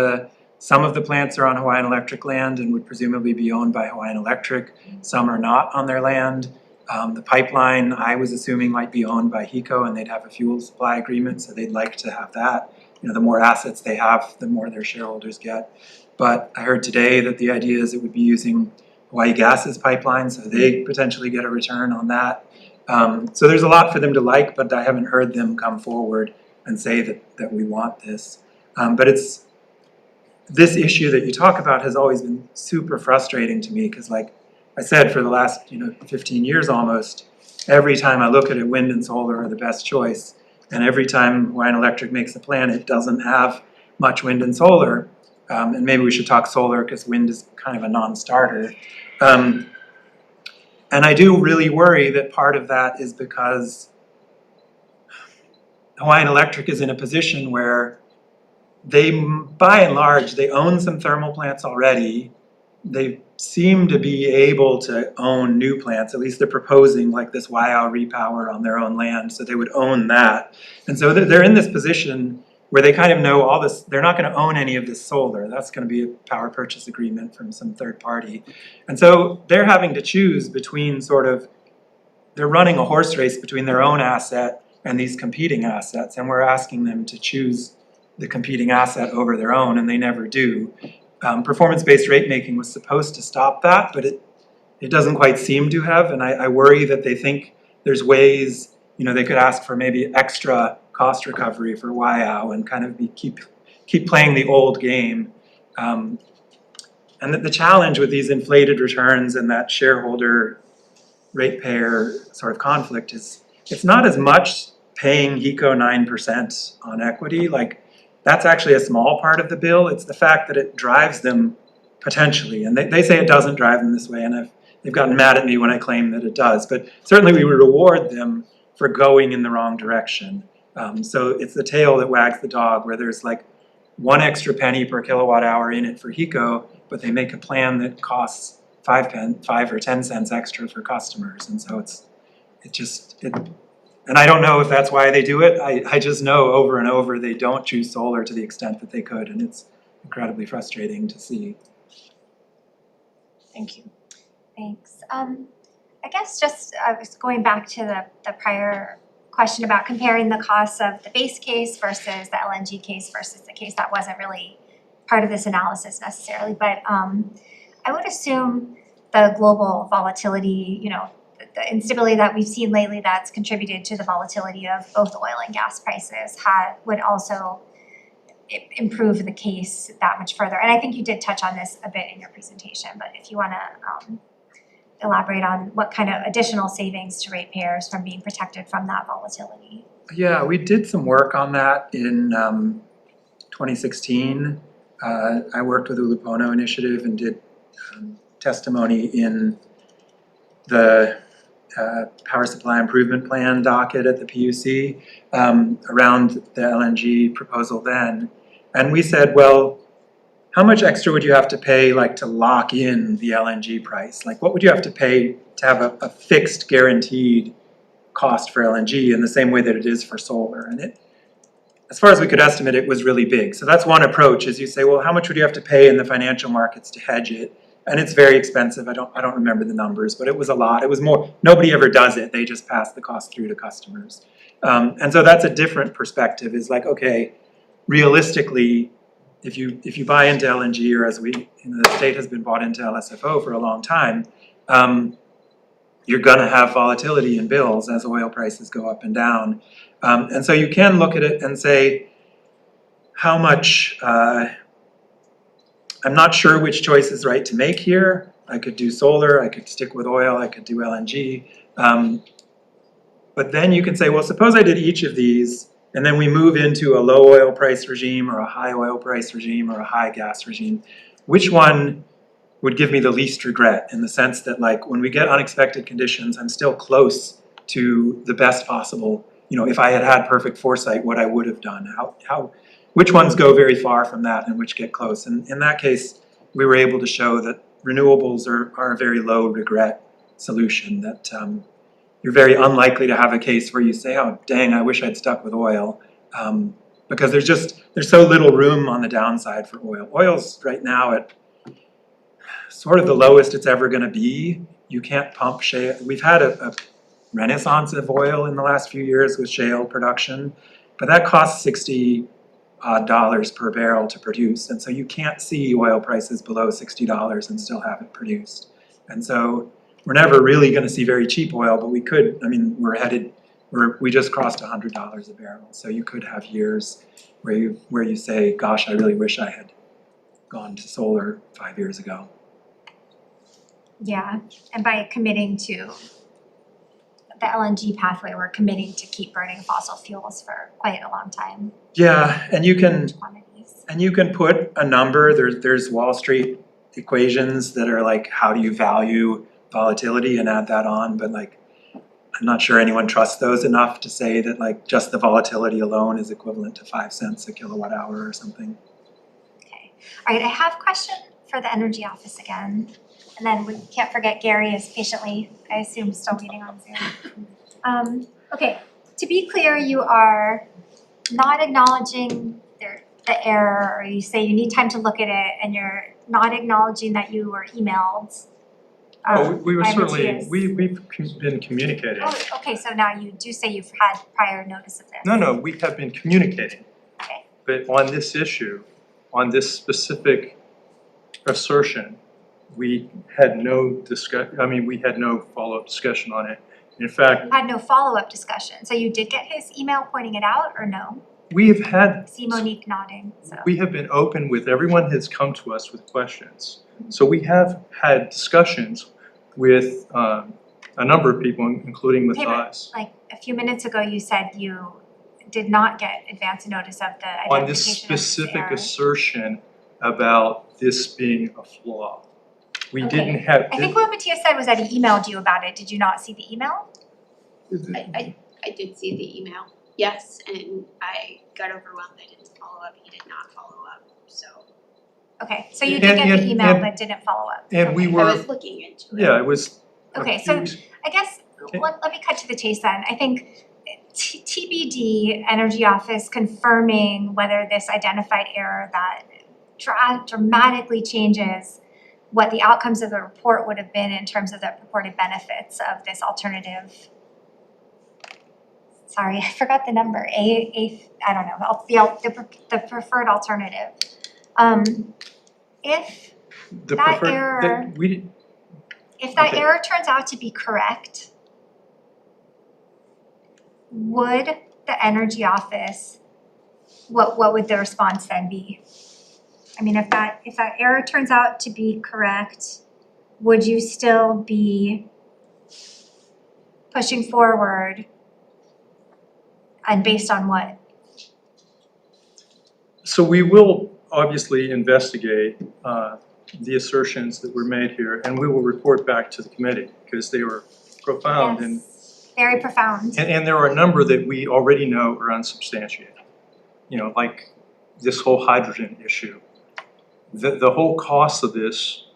some of the plants are on Hawaiian Electric land and would presumably be owned by Hawaiian Electric, some are not on their land. The pipeline, I was assuming, might be owned by HECO, and they'd have a fuel supply agreement, so they'd like to have that. You know, the more assets they have, the more their shareholders get. But I heard today that the idea is it would be using Hawaii Gas's pipeline, so they potentially get a return on that. So there's a lot for them to like, but I haven't heard them come forward and say that we want this. But this issue that you talk about has always been super frustrating to me, because like I said, for the last 15 years almost, every time I look at it, wind and solar are the best choice. And every time Hawaiian Electric makes a plan, it doesn't have much wind and solar. And maybe we should talk solar, because wind is kind of a non-starter. And I do really worry that part of that is because Hawaiian Electric is in a position where they, by and large, they own some thermal plants already. They seem to be able to own new plants. At least they're proposing like this Waiau repower on their own land, so they would own that. And so they're in this position where they kind of know all this. They're not going to own any of this solar. That's going to be a power purchase agreement from some third party. And so they're having to choose between they're running a horse race between their own asset and these competing assets. And we're asking them to choose the competing asset over their own, and they never do. Performance-based rate making was supposed to stop that, but it doesn't quite seem to have, and I worry that they think there's ways, they could ask for maybe extra cost recovery for Waiau and kind of keep playing the old game. And that the challenge with these inflated returns and that shareholder ratepayer sort of conflict is, it's not as much paying HECO 9% on equity, like that's actually a small part of the bill. It's the fact that it drives them potentially, and they say it doesn't drive them this way, and they've gotten mad at me when I claim that it does, but certainly we would reward them for going in the wrong direction. So it's the tail that wags the dog, where there's like 1 extra penny per kilowatt hour in it for HECO, but they make a plan that costs 5 or 10 cents extra for customers, and so and I don't know if that's why they do it. I just know over and over they don't choose solar to the extent that they could, and it's incredibly frustrating to see. Thank you. Thanks. I guess just going back to the prior question about comparing the costs of the base case versus the LNG case versus the case that wasn't really part of this analysis necessarily, but I would assume the global volatility, the instability that we've seen lately that's contributed to the volatility of both oil and gas prices would also improve the case that much further. And I think you did touch on this a bit in your presentation, but if you want to elaborate on what kind of additional savings to ratepayers from being protected from that volatility. Yeah, we did some work on that in 2016. I worked with the Ulupono Initiative and did testimony in the Power Supply Improvement Plan docket at the PUC around the LNG proposal then. And we said, well, how much extra would you have to pay to lock in the LNG price? Like what would you have to pay to have a fixed guaranteed cost for LNG in the same way that it is for solar? And as far as we could estimate, it was really big. So that's one approach, is you say, well, how much would you have to pay in the financial markets to hedge it? And it's very expensive. I don't remember the numbers, but it was a lot. It was more, nobody ever does it. They just pass the cost through to customers. And so that's a different perspective, is like, okay, realistically, if you buy into LNG, or as the state has been bought into LSFO for a long time, you're gonna have volatility in bills as oil prices go up and down. And so you can look at it and say, how much I'm not sure which choice is right to make here. I could do solar, I could stick with oil, I could do LNG. But then you can say, well, suppose I did each of these, and then we move into a low oil price regime or a high oil price regime or a high gas regime. Which one would give me the least regret, in the sense that, like, when we get unexpected conditions, I'm still close to the best possible, you know, if I had had perfect foresight, what I would have done. Which ones go very far from that and which get close? And in that case, we were able to show that renewables are a very low regret solution, that you're very unlikely to have a case where you say, oh, dang, I wish I'd stuck with oil. Because there's so little room on the downside for oil. Oil's right now at sort of the lowest it's ever gonna be. You can't pump shale. We've had a renaissance of oil in the last few years with shale production, but that costs $60 per barrel to produce. And so you can't see oil prices below $60 and still have it produced. And so we're never really gonna see very cheap oil, but we could, I mean, we just crossed $100 a barrel. So you could have years where you say, gosh, I really wish I had gone to solar 5 years ago. Yeah, and by committing to the LNG pathway, we're committing to keep burning fossil fuels for quite a long time. Yeah, and you can Large quantities. put a number. There's Wall Street equations that are like, how do you value volatility, and add that on, but like, I'm not sure anyone trusts those enough to say that like just the volatility alone is equivalent to 5 cents a kilowatt hour or something. Okay, all right, I have a question for the energy office again. And then we can't forget Gary is patiently, I assume, still waiting on Zoom. Okay, to be clear, you are not acknowledging the error, or you say you need time to look at it, and you're not acknowledging that you were emailed. We were by certainly, Matthias. we've been communicating. Oh, okay, so now you do say you've had prior notice of this. No, we have been communicating. Okay. But on this issue, on this specific assertion, we had no we had no follow-up discussion on it. In fact, You had no follow-up discussion, so you did get his email pointing it out, or no? we have had, See Monique nodding, so. we have been open with, everyone has come to us with questions. So we have had discussions with a number of people, including Okay, but, Matthias. like, a few minutes ago, you said you did not get advance notice of the identification On of this this specific error. assertion about this being a flaw. We Okay. didn't have. I think what Matthias said was that he emailed you about it. Did you not see the email? I did see the email, yes, and I got overwhelmed, I didn't follow up, he did not follow up, so. Okay, so you did get the email but didn't follow up. And we Okay. were. I was looking into it. Yeah, it was. a Okay, few so weeks- I guess, Okay. let me cut to the chase then. I think TBD Energy Office confirming whether this identified error that dramatically changes what the outcomes of the report would have been in terms of the purported benefits of this alternative. Sorry, I forgot the number, I don't know, the preferred alternative. If The that preferred, error- we didn't, If that Okay. error turns out to be correct, would the Energy Office, what would the response then be? I mean, if that error turns out to be correct, would you still be pushing forward? And based on what? so we will obviously investigate the assertions that were made here, and we will report back to the committee, because they were profound and Yes, very profound. and there are a number that we already know are unsubstantiated. You know, like this whole hydrogen issue. The whole cost of this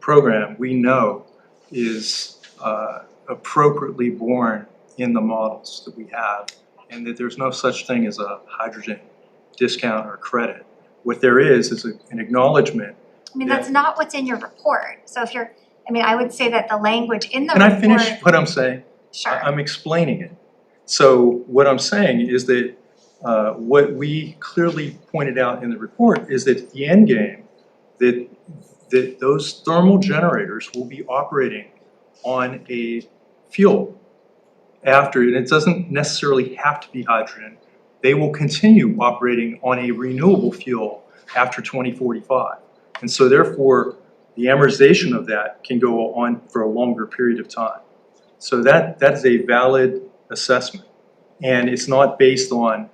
program, we know, is appropriately borne in the models that we have, and that there's no such thing as a hydrogen discount or credit. What there is an acknowledgement. I mean, that's not what's in your report. So if you're, I mean, I would say that the language in the Can report. I finish what I'm saying? Sure. I'm explaining it. So what I'm saying is that what we clearly pointed out in the report is that the end game, that those thermal generators will be operating on a fuel after, and it doesn't necessarily have to be hydrogen. They will continue operating on a renewable fuel after 2045. And so therefore, the amortization of that can go on for a longer period of time. So that is a valid assessment. And it's not based on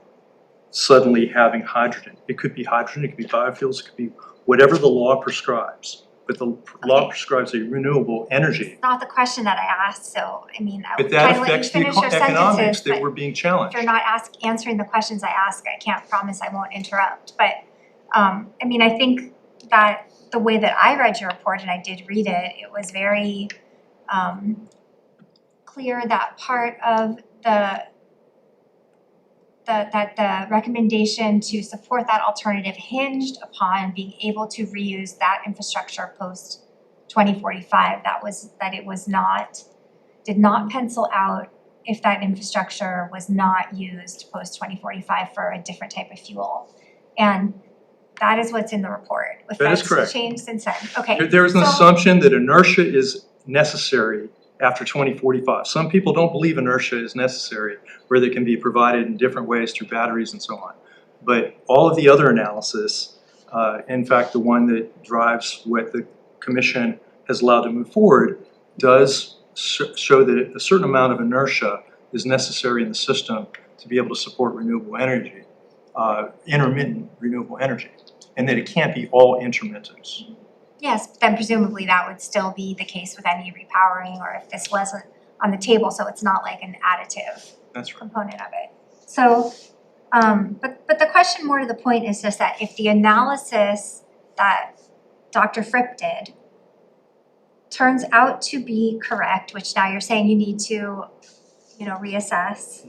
suddenly having hydrogen. It could be hydrogen, it could be biofuels, it could be whatever the law prescribes. But the law Okay. prescribes a renewable energy. It's not the question that I asked, so I mean, I But would try that to let you affects the finish your economics sentences, that but we're being if challenged. you're not answering the questions I ask, I can't promise I won't interrupt. But I mean, I think that the way that I read your report, and I did read it, it was very clear that part of that the recommendation to support that alternative hinged upon being able to reuse that infrastructure post 2045. That it was not, did not pencil out if that infrastructure was not used post 2045 for a different type of fuel. And that is what's in the report. If That is that's correct. changed since then, okay. There is an So- assumption that inertia is necessary after 2045. Some people don't believe inertia is necessary, where they can be provided in different ways through batteries and so on. But all of the other analysis, in fact, the one that drives what the Commission has allowed to move forward, does show that a certain amount of inertia is necessary in the system to be able to support renewable energy, intermittent renewable energy, and that it can't be all intermittents. Yes, but then presumably that would still be the case with any repowering, or if this wasn't on the table, so it's not like an additive That's right. component of it. So, but the question more to the point is just that if the analysis that Dr. Fripp did turns out to be correct, which now you're saying you need to, reassess,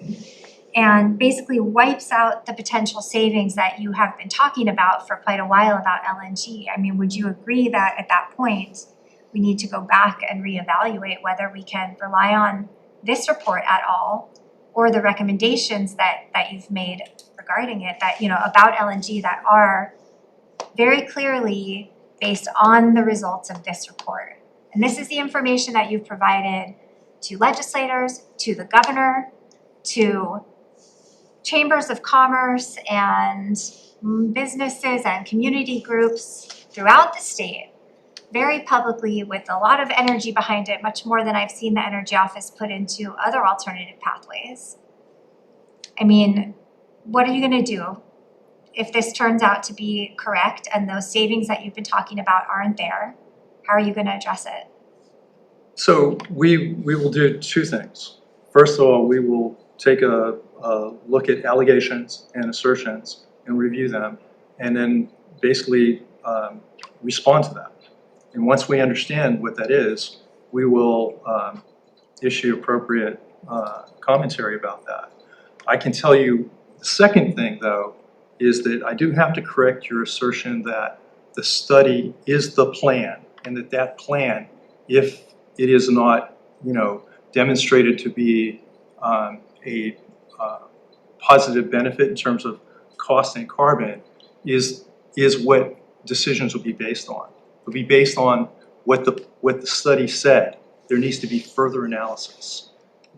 and basically wipes out the potential savings that you have been talking about for quite a while about LNG. I mean, would you agree that at that point, we need to go back and reevaluate whether we can rely on this report at all, or the recommendations that you've made regarding it, that, about LNG, that are very clearly based on the results of this report? And this is the information that you've provided to legislators, to the governor, to chambers of commerce and businesses and community groups throughout the state, very publicly, with a lot of energy behind it, much more than I've seen the Energy Office put into other alternative pathways. I mean, what are you gonna do if this turns out to be correct and those savings that you've been talking about aren't there? How are you gonna address it? So we will do two things. First of all, we will take a look at allegations and assertions and review them, and then basically respond to that. And once we understand what that is, we will issue appropriate commentary about that. I can tell you the second thing, though, is that I do have to correct your assertion that the study is the plan, and that plan, if it is not, demonstrated to be a positive benefit in terms of cost and carbon, is what decisions will be based on. Will be based on what the study said. There needs to be further analysis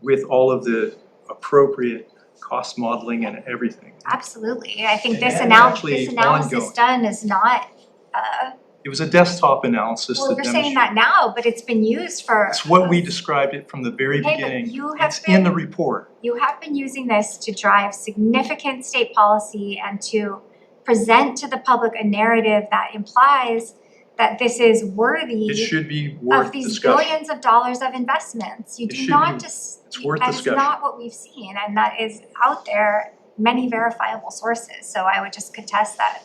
with all of the appropriate cost modeling and everything. Absolutely, I think And this that's analysis actually done is not, It was a desktop analysis well, that you're demonstrated. saying that now, but it's been used for. It's what we described it from the very Okay, but beginning. you have It's in the been- report. You have been using this to drive significant state policy and to present to the public a narrative that implies that this is worthy It should be worth of these discussion. billions of dollars of investments. You It do should not be- just, it's worth that is discussion. not what we've seen, and that is out there, many verifiable sources. So I would just contest that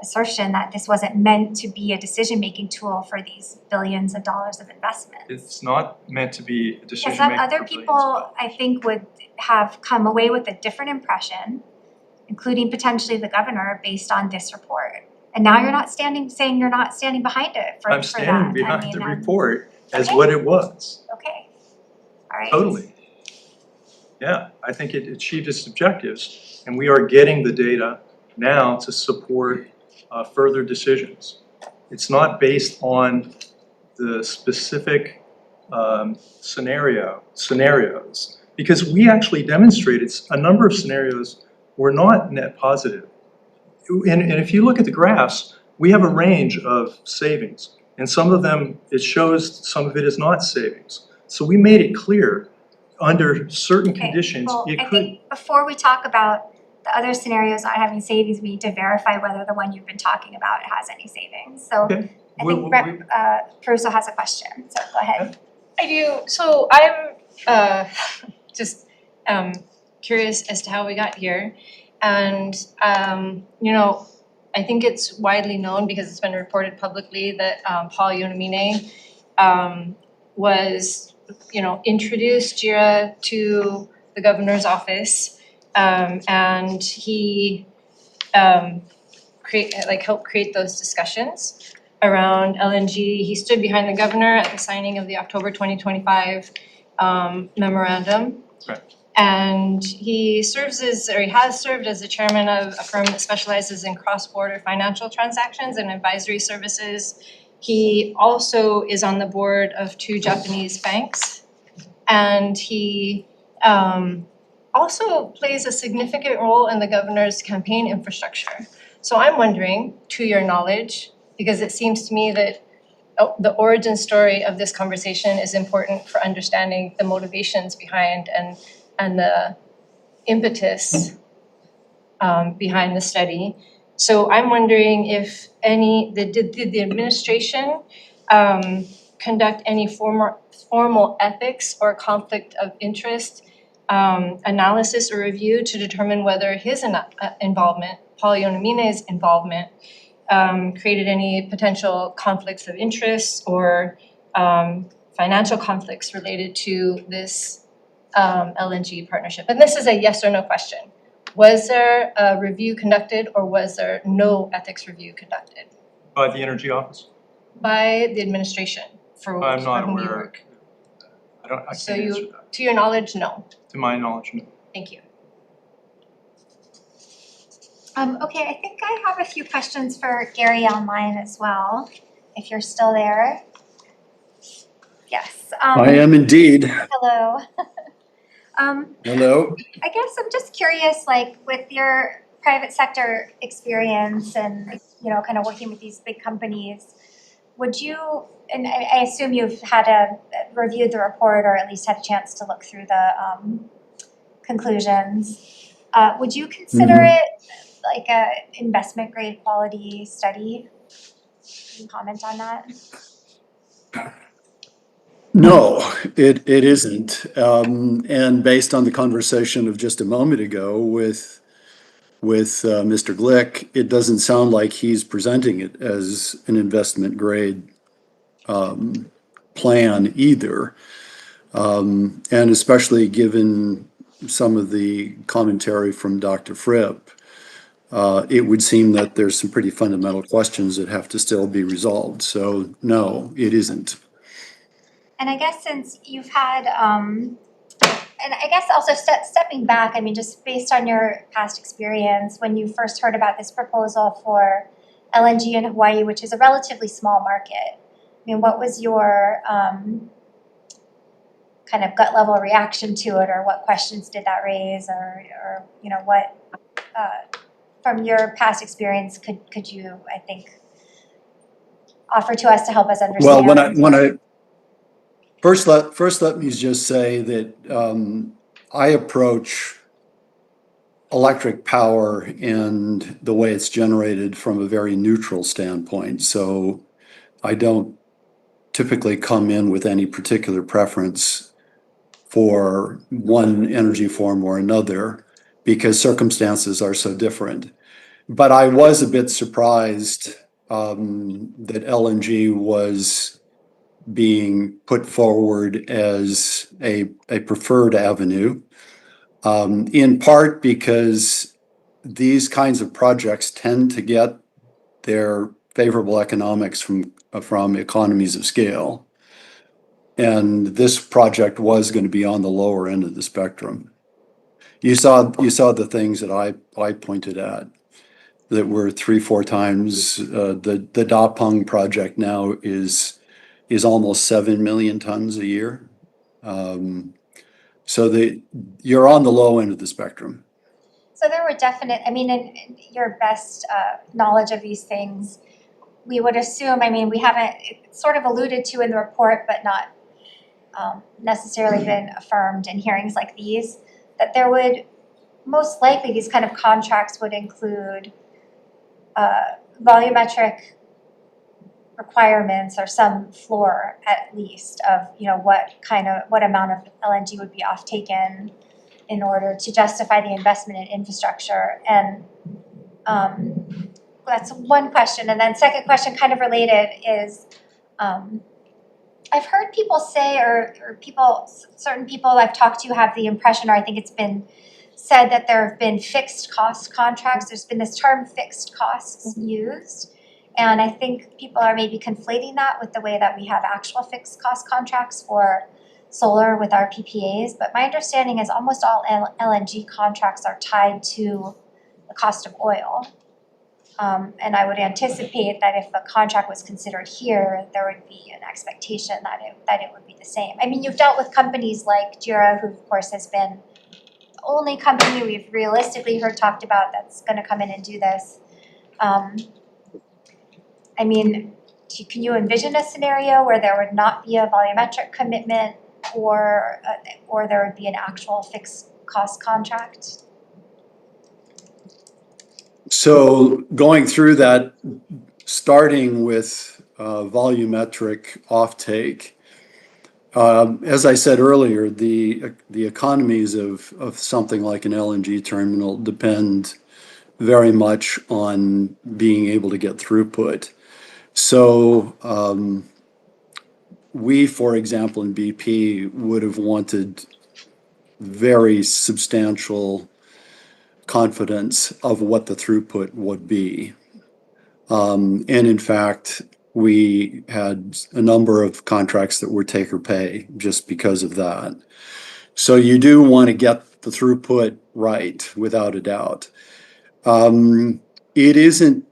assertion that this wasn't meant to be a decision-making tool for these billions of dollars of investment. It's not meant to be a Because decision that making other for billions of people, dollars. I think, would have come away with a different impression, including potentially the governor, based on this report. And now you're not saying you're not standing behind it for that. I'm standing behind I the mean, report as okay. what it was, Okay, all right. totally. Yeah, I think it achieved its objectives, and we are getting the data now to support further decisions. It's not based on the specific scenarios, because we actually demonstrated a number of scenarios were not net positive. And if you look at the graphs, We have a range of savings, and some of them, it shows some of it is not savings. So we made it clear, under certain Okay, conditions, well, it I could. think before we talk about the other scenarios not having savings, we need to verify whether the one you've been talking about has any savings. So Okay. I We- think we- Rep. Caruso has a question, so go ahead. I do, so I'm just curious as to how we got here. And you know, I think it's widely known because it's been reported publicly that Paul Yonamine was, you know, introduced JIRA to the governor's office, and he helped create those discussions around LNG. He stood behind the governor at the signing of the October 2025 memorandum. Right. And he has served as the chairman of a firm that specializes in cross-border financial transactions and advisory services. He also is on the board of 2 Japanese banks. And he also plays a significant role in the governor's campaign infrastructure. So I'm wondering, to your knowledge, because it seems to me that the origin story of this conversation is important for understanding the motivations behind and the impetus behind the study. So I'm wondering if did the administration conduct any formal ethics or conflict of interest analysis or review to determine whether his involvement, Paul Yonamine's involvement, created any potential conflicts of interest or financial conflicts related to this LNG partnership? And this is a yes or no question. Was there a review conducted or was there no ethics review conducted By the Energy Office? by the administration for I'm not whom you aware. work? I can't So answer that. to your knowledge, no. To my knowledge, no. Thank you. Okay, I think I have a few questions for Gary online as well, if you're still there. Yes. I am indeed. Hello. Hello. I guess I'm just curious, like with your private sector experience and, you know, kind of working with these big companies, would you, and I assume you've reviewed the report or at least had a chance to look through the conclusions. Would you consider Mhm. it like a investment grade quality study? Can you comment on that? No, it isn't. And based on the conversation of just a moment ago with Mr. Glick, it doesn't sound like he's presenting it as an investment grade plan either. And especially given some of the commentary from Dr. Fripp, it would seem that there's some pretty fundamental questions that have to still be resolved. So no, it isn't. And I guess since you've had, and I guess also stepping back, I mean, just based on your past experience, when you first heard about this proposal for LNG in Hawaii, which is a relatively small market, I mean, what was your kind of gut level reaction to it, or what questions did that raise, or you know, what from your past experience could you, I think, offer to us to help us understand? Well, when I first let me just say that I approach electric power and the way it's generated from a very neutral standpoint. So I don't typically come in with any particular preference for one energy form or another because circumstances are so different. But I was a bit surprised that LNG was being put forward as a preferred avenue, in part because these kinds of projects tend to get their favorable economics from economies of scale. And this project was going to be on the lower end of the spectrum. You saw the things that I pointed at that were 3-4 times. The Dapeng project now is almost 7 million tons a year. So you're on the low end of the spectrum. So there were definite, I mean, in your best knowledge of these things, we would assume, I mean, we haven't, it's sort of alluded to in the report, but not necessarily been affirmed in hearings like these, that there would, most likely, these kind of contracts would include volumetric requirements or some floor at least of, what amount of LNG would be off-taken in order to justify the investment in infrastructure. And that's one question. And then second question, kind of related, is I've heard people say, or certain people I've talked to have the impression, or I think it's been said, that there have been fixed cost contracts. There's been this term fixed costs used. And I think people are maybe conflating that with the way that we have actual fixed cost contracts for solar with our PPAs. But my understanding is almost all LNG contracts are tied to the cost of oil. And I would anticipate that if a contract was considered here, there would be an expectation that it would be the same. I mean, you've dealt with companies like JERA, who of course has been the only company we've realistically heard talked about that's gonna come in and do this. I mean, can you envision a scenario where there would not be a volumetric commitment or there would be an actual fixed cost contract? So going through that, starting with volumetric offtake, as I said earlier, the economies of something like an LNG terminal depend very much on being able to get throughput. So we, for example, in BP would have wanted very substantial confidence of what the throughput would be. And in fact, we had a number of contracts that were take or pay just because of that. So you do want to get the throughput right, without a doubt. It isn't,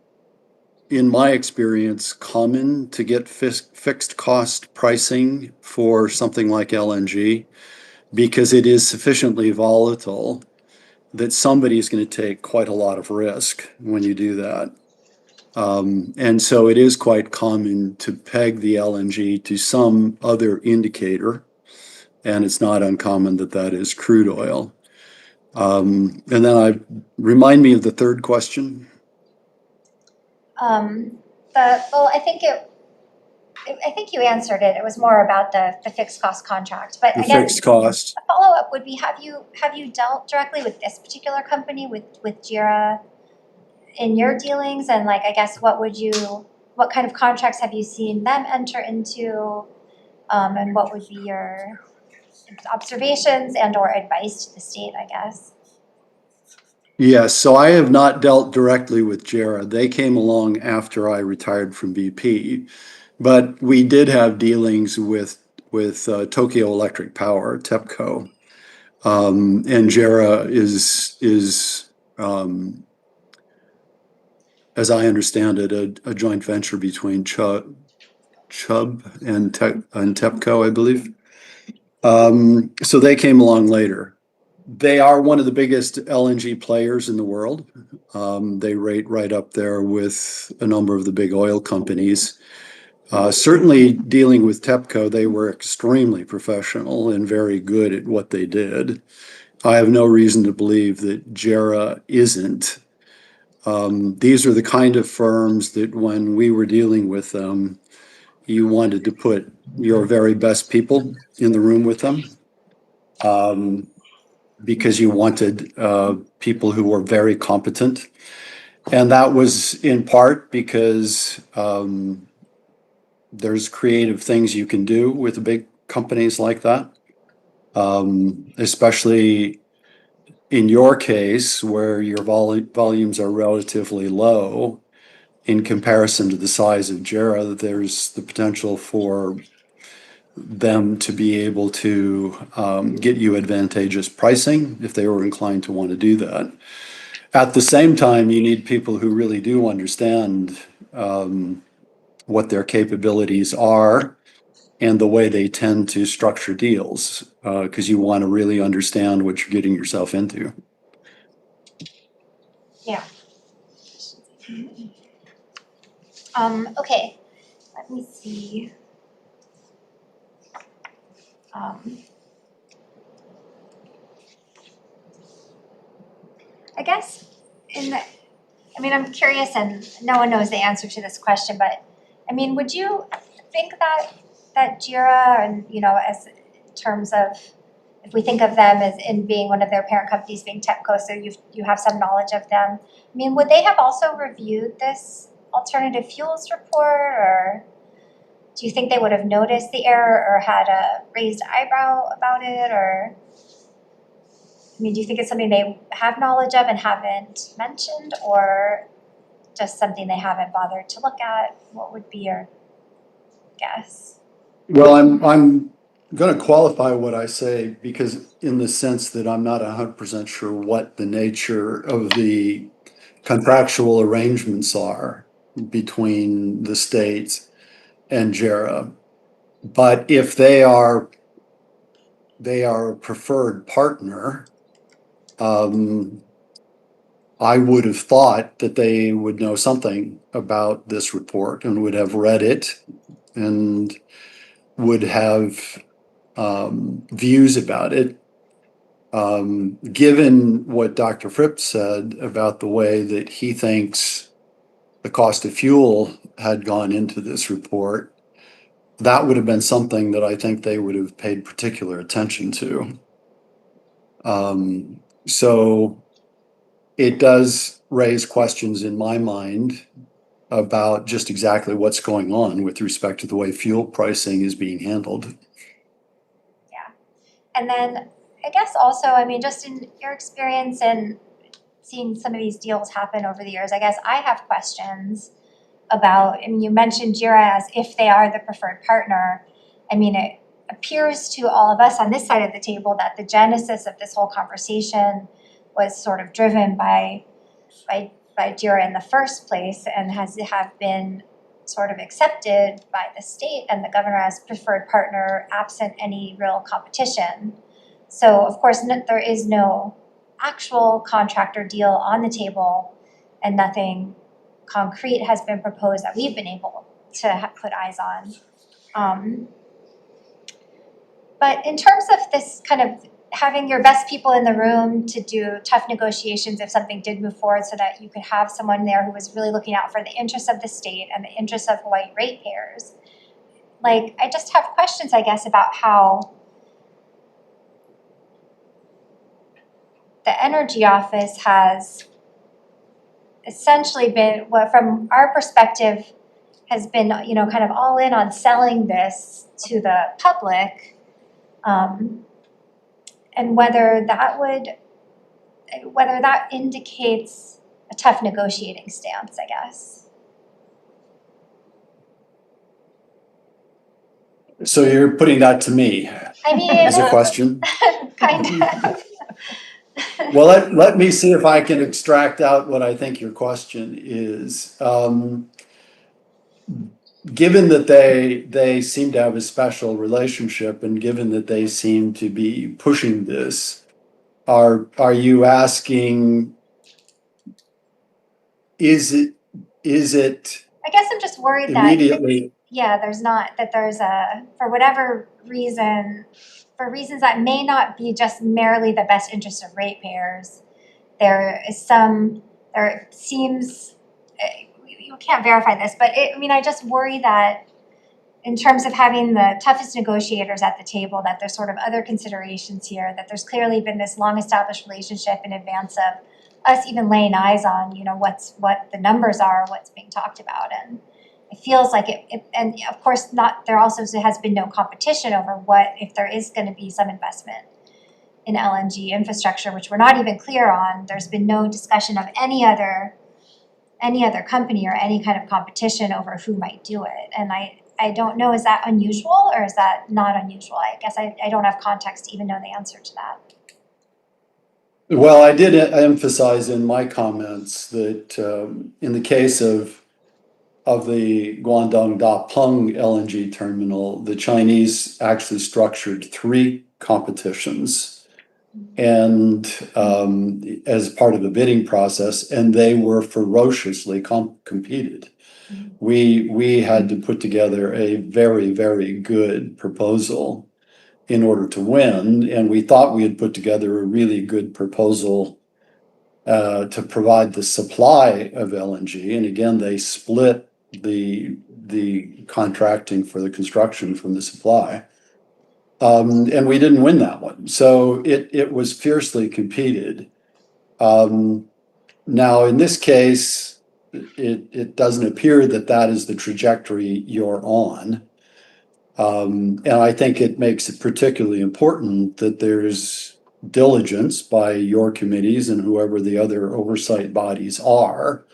in my experience, common to get fixed cost pricing for something like LNG because it is sufficiently volatile that somebody is going to take quite a lot of risk when you do that. And so it is quite common to peg the LNG to some other indicator, and it's not uncommon that that is crude oil. And then remind me of the third question. I think you answered it. It was more about the fixed cost contract. But The again, fixed cost. a follow-up would be, have you dealt directly with this particular company, with JERA, in your dealings? And like, I guess, what kind of contracts have you seen them enter into? And what would be your observations and or advice to the state, I guess? Yes, so I have not dealt directly with JERA. They came along after I retired from BP, but we did have dealings with Tokyo Electric Power, TEPCO, and JERA is as I understand it, a joint venture between Chubb and TEPCO, I believe. So they came along later. They are one of the biggest LNG players in the world. They rate right up there with a number of the big oil companies. Certainly dealing with TEPCO, they were extremely professional and very good at what they did. I have no reason to believe that JERA isn't. These are the kind of firms that when we were dealing with them, you wanted to put your very best people in the room with them. Because you wanted people who were very competent. And that was in part because there's creative things you can do with big companies like that, especially in your case where your volumes are relatively low in comparison to the size of JERA. There's the potential for them to be able to get you advantageous pricing if they were inclined to want to do that. At the same time, you need people who really do understand what their capabilities are and the way they tend to structure deals, because you want to really understand what you're getting yourself into. Yeah. Okay, let me see. I guess I'm curious, and no one knows the answer to this question, but I mean, would you think that JIRA and, as in terms of, if we think of them as in being one of their parent companies being TEPCO, so you have some knowledge of them. I mean, would they have also reviewed this alternative fuels report, or do you think they would have noticed the error or had a raised eyebrow about it, or? I mean, do you think it's something they have knowledge of and haven't mentioned, or just something they haven't bothered to look at? What would be your guess? Well, I'm going to qualify what I say, because in the sense that I'm not 100% sure what the nature of the contractual arrangements are between the states and JERA. But if they are a preferred partner, I would have thought that they would know something about this report and would have read it and would have views about it. Given what Dr. Fripp said about the way that he thinks the cost of fuel had gone into this report, that would have been something that I think they would have paid particular attention to. So it does raise questions in my mind about just exactly what's going on with respect to the way fuel pricing is being handled. Yeah. And then I guess also, I mean, just in your experience and seeing some of these deals happen over the years, I guess I have questions about, I mean, you mentioned JIRA as if they are the preferred partner. I mean, it appears to all of us on this side of the table that the genesis of this whole conversation was sort of driven by JIRA in the first place, and have been sort of accepted by the state and the governor as preferred partner absent any real competition. So of course, there is no actual contract or deal on the table, and nothing concrete has been proposed that we've been able to put eyes on. But in terms of this kind of having your best people in the room to do tough negotiations if something did move forward, so that you could have someone there who was really looking out for the interests of the state and the interests of Hawaii ratepayers, like, I just have questions, I guess, about how the Energy Office has essentially been, what from our perspective has been, kind of all in on selling this to the public, and whether that indicates a tough negotiating stance, I guess. So you're putting that to me I mean, as a question? kind of. Well, let me see if I can extract out what I think your question is. Given that they seem to have a special relationship, and given that they seem to be pushing this, are you asking, is it I guess I'm just worried immediately? there's not, that there's for whatever reason, for reasons that may not be just merely the best interest of ratepayers, there seems, you can't verify this, but I just worry that in terms of having the toughest negotiators at the table, that there's sort of other considerations here, that there's clearly been this long established relationship in advance of us even laying eyes on, what the numbers are, what's being talked about. And it feels like it and of course there also has been no competition over what, if there is gonna be some investment in LNG infrastructure, which we're not even clear on. There's been no discussion of any other company or any kind of competition over who might do it. And I don't know, is that unusual or is that not unusual? I guess I don't have context to even know the answer to that. Well, I did emphasize in my comments that in the case of the Guangdong Dapeng LNG terminal, the Chinese actually structured 3 competitions, and as part of the bidding process, and they were ferociously competed. We had to put together a very, very good proposal in order to win, and we thought we had put together a really good proposal to provide the supply of LNG. And again, they split the contracting for the construction from the supply. And we didn't win that one. So it was fiercely competed. Now, in this case, it doesn't appear that that is the trajectory you're on. And I think it makes it particularly important that there's diligence by your committees and whoever the other oversight bodies are,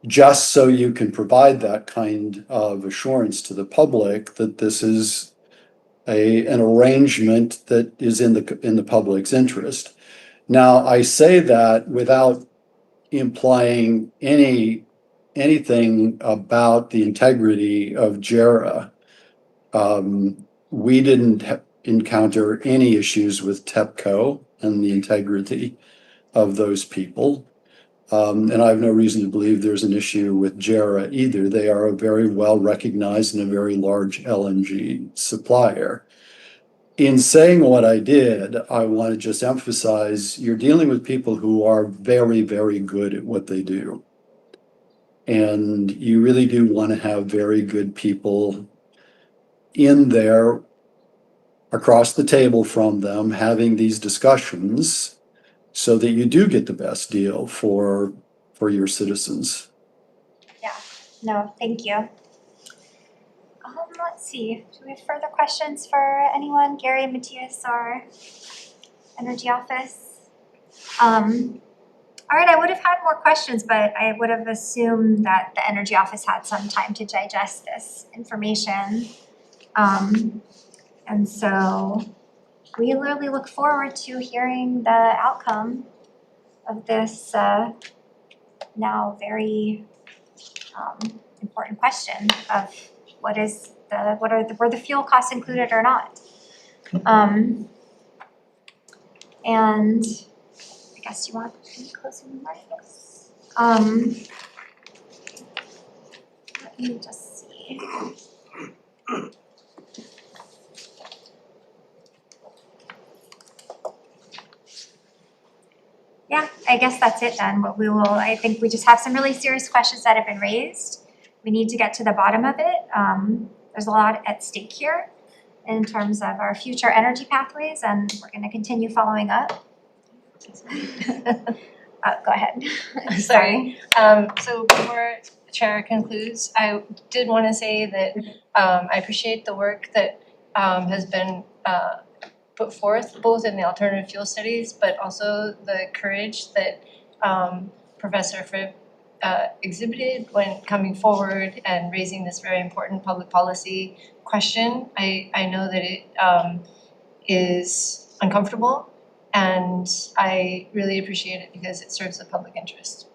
just so you can provide that kind of assurance to the public that this is an arrangement that is in the public's interest. Now, I say that without implying anything about the integrity of JERA. We didn't encounter any issues with TEPCO and the integrity of those people. And I have no reason to believe there's an issue with JERA either. They are a very well recognized and a very large LNG supplier. In saying what I did, I want to just emphasize you're dealing with people who are very, very good at what they do. And you really do want to have very good people in there across the table from them having these discussions so that you do get the best deal for your citizens. No, thank you. Let's see, do we have further questions for anyone? Gary, Matthias, our Energy Office? All right, I would have had more questions, but I would have assumed that the Energy Office had some time to digest this information. And so we really look forward to hearing the outcome of this now very important question of were the fuel costs included or not? And I guess you want any closing remarks? Let me just see. Yeah, I guess that's it then. What I think we just have some really serious questions that have been raised. We need to get to the bottom of it. There's a lot at stake here in terms of our future energy pathways, and we're going to continue following up. Go ahead. Sorry. So before the chair concludes, I did want to say that I appreciate the work that has been put forth, both in the alternative fuel studies, but also the courage that Professor Fripp exhibited when coming forward and raising this very important public policy question. I know that it is uncomfortable, and I really appreciate it because it serves the public interest.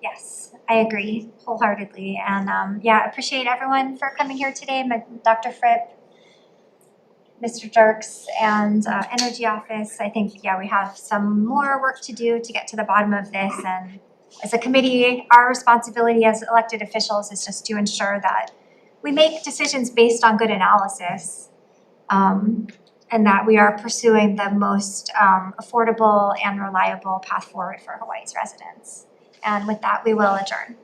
Yes, I agree wholeheartedly. And yeah, appreciate everyone for coming here today. Dr. Fripp, Mr. Dirks, and Energy Office. I think, yeah, we have some more work to do to get to the bottom of this. And as a committee, our responsibility as elected officials is just to ensure that we make decisions based on good analysis, and that we are pursuing the most affordable and reliable path forward for Hawaii's residents. And with that, we will adjourn.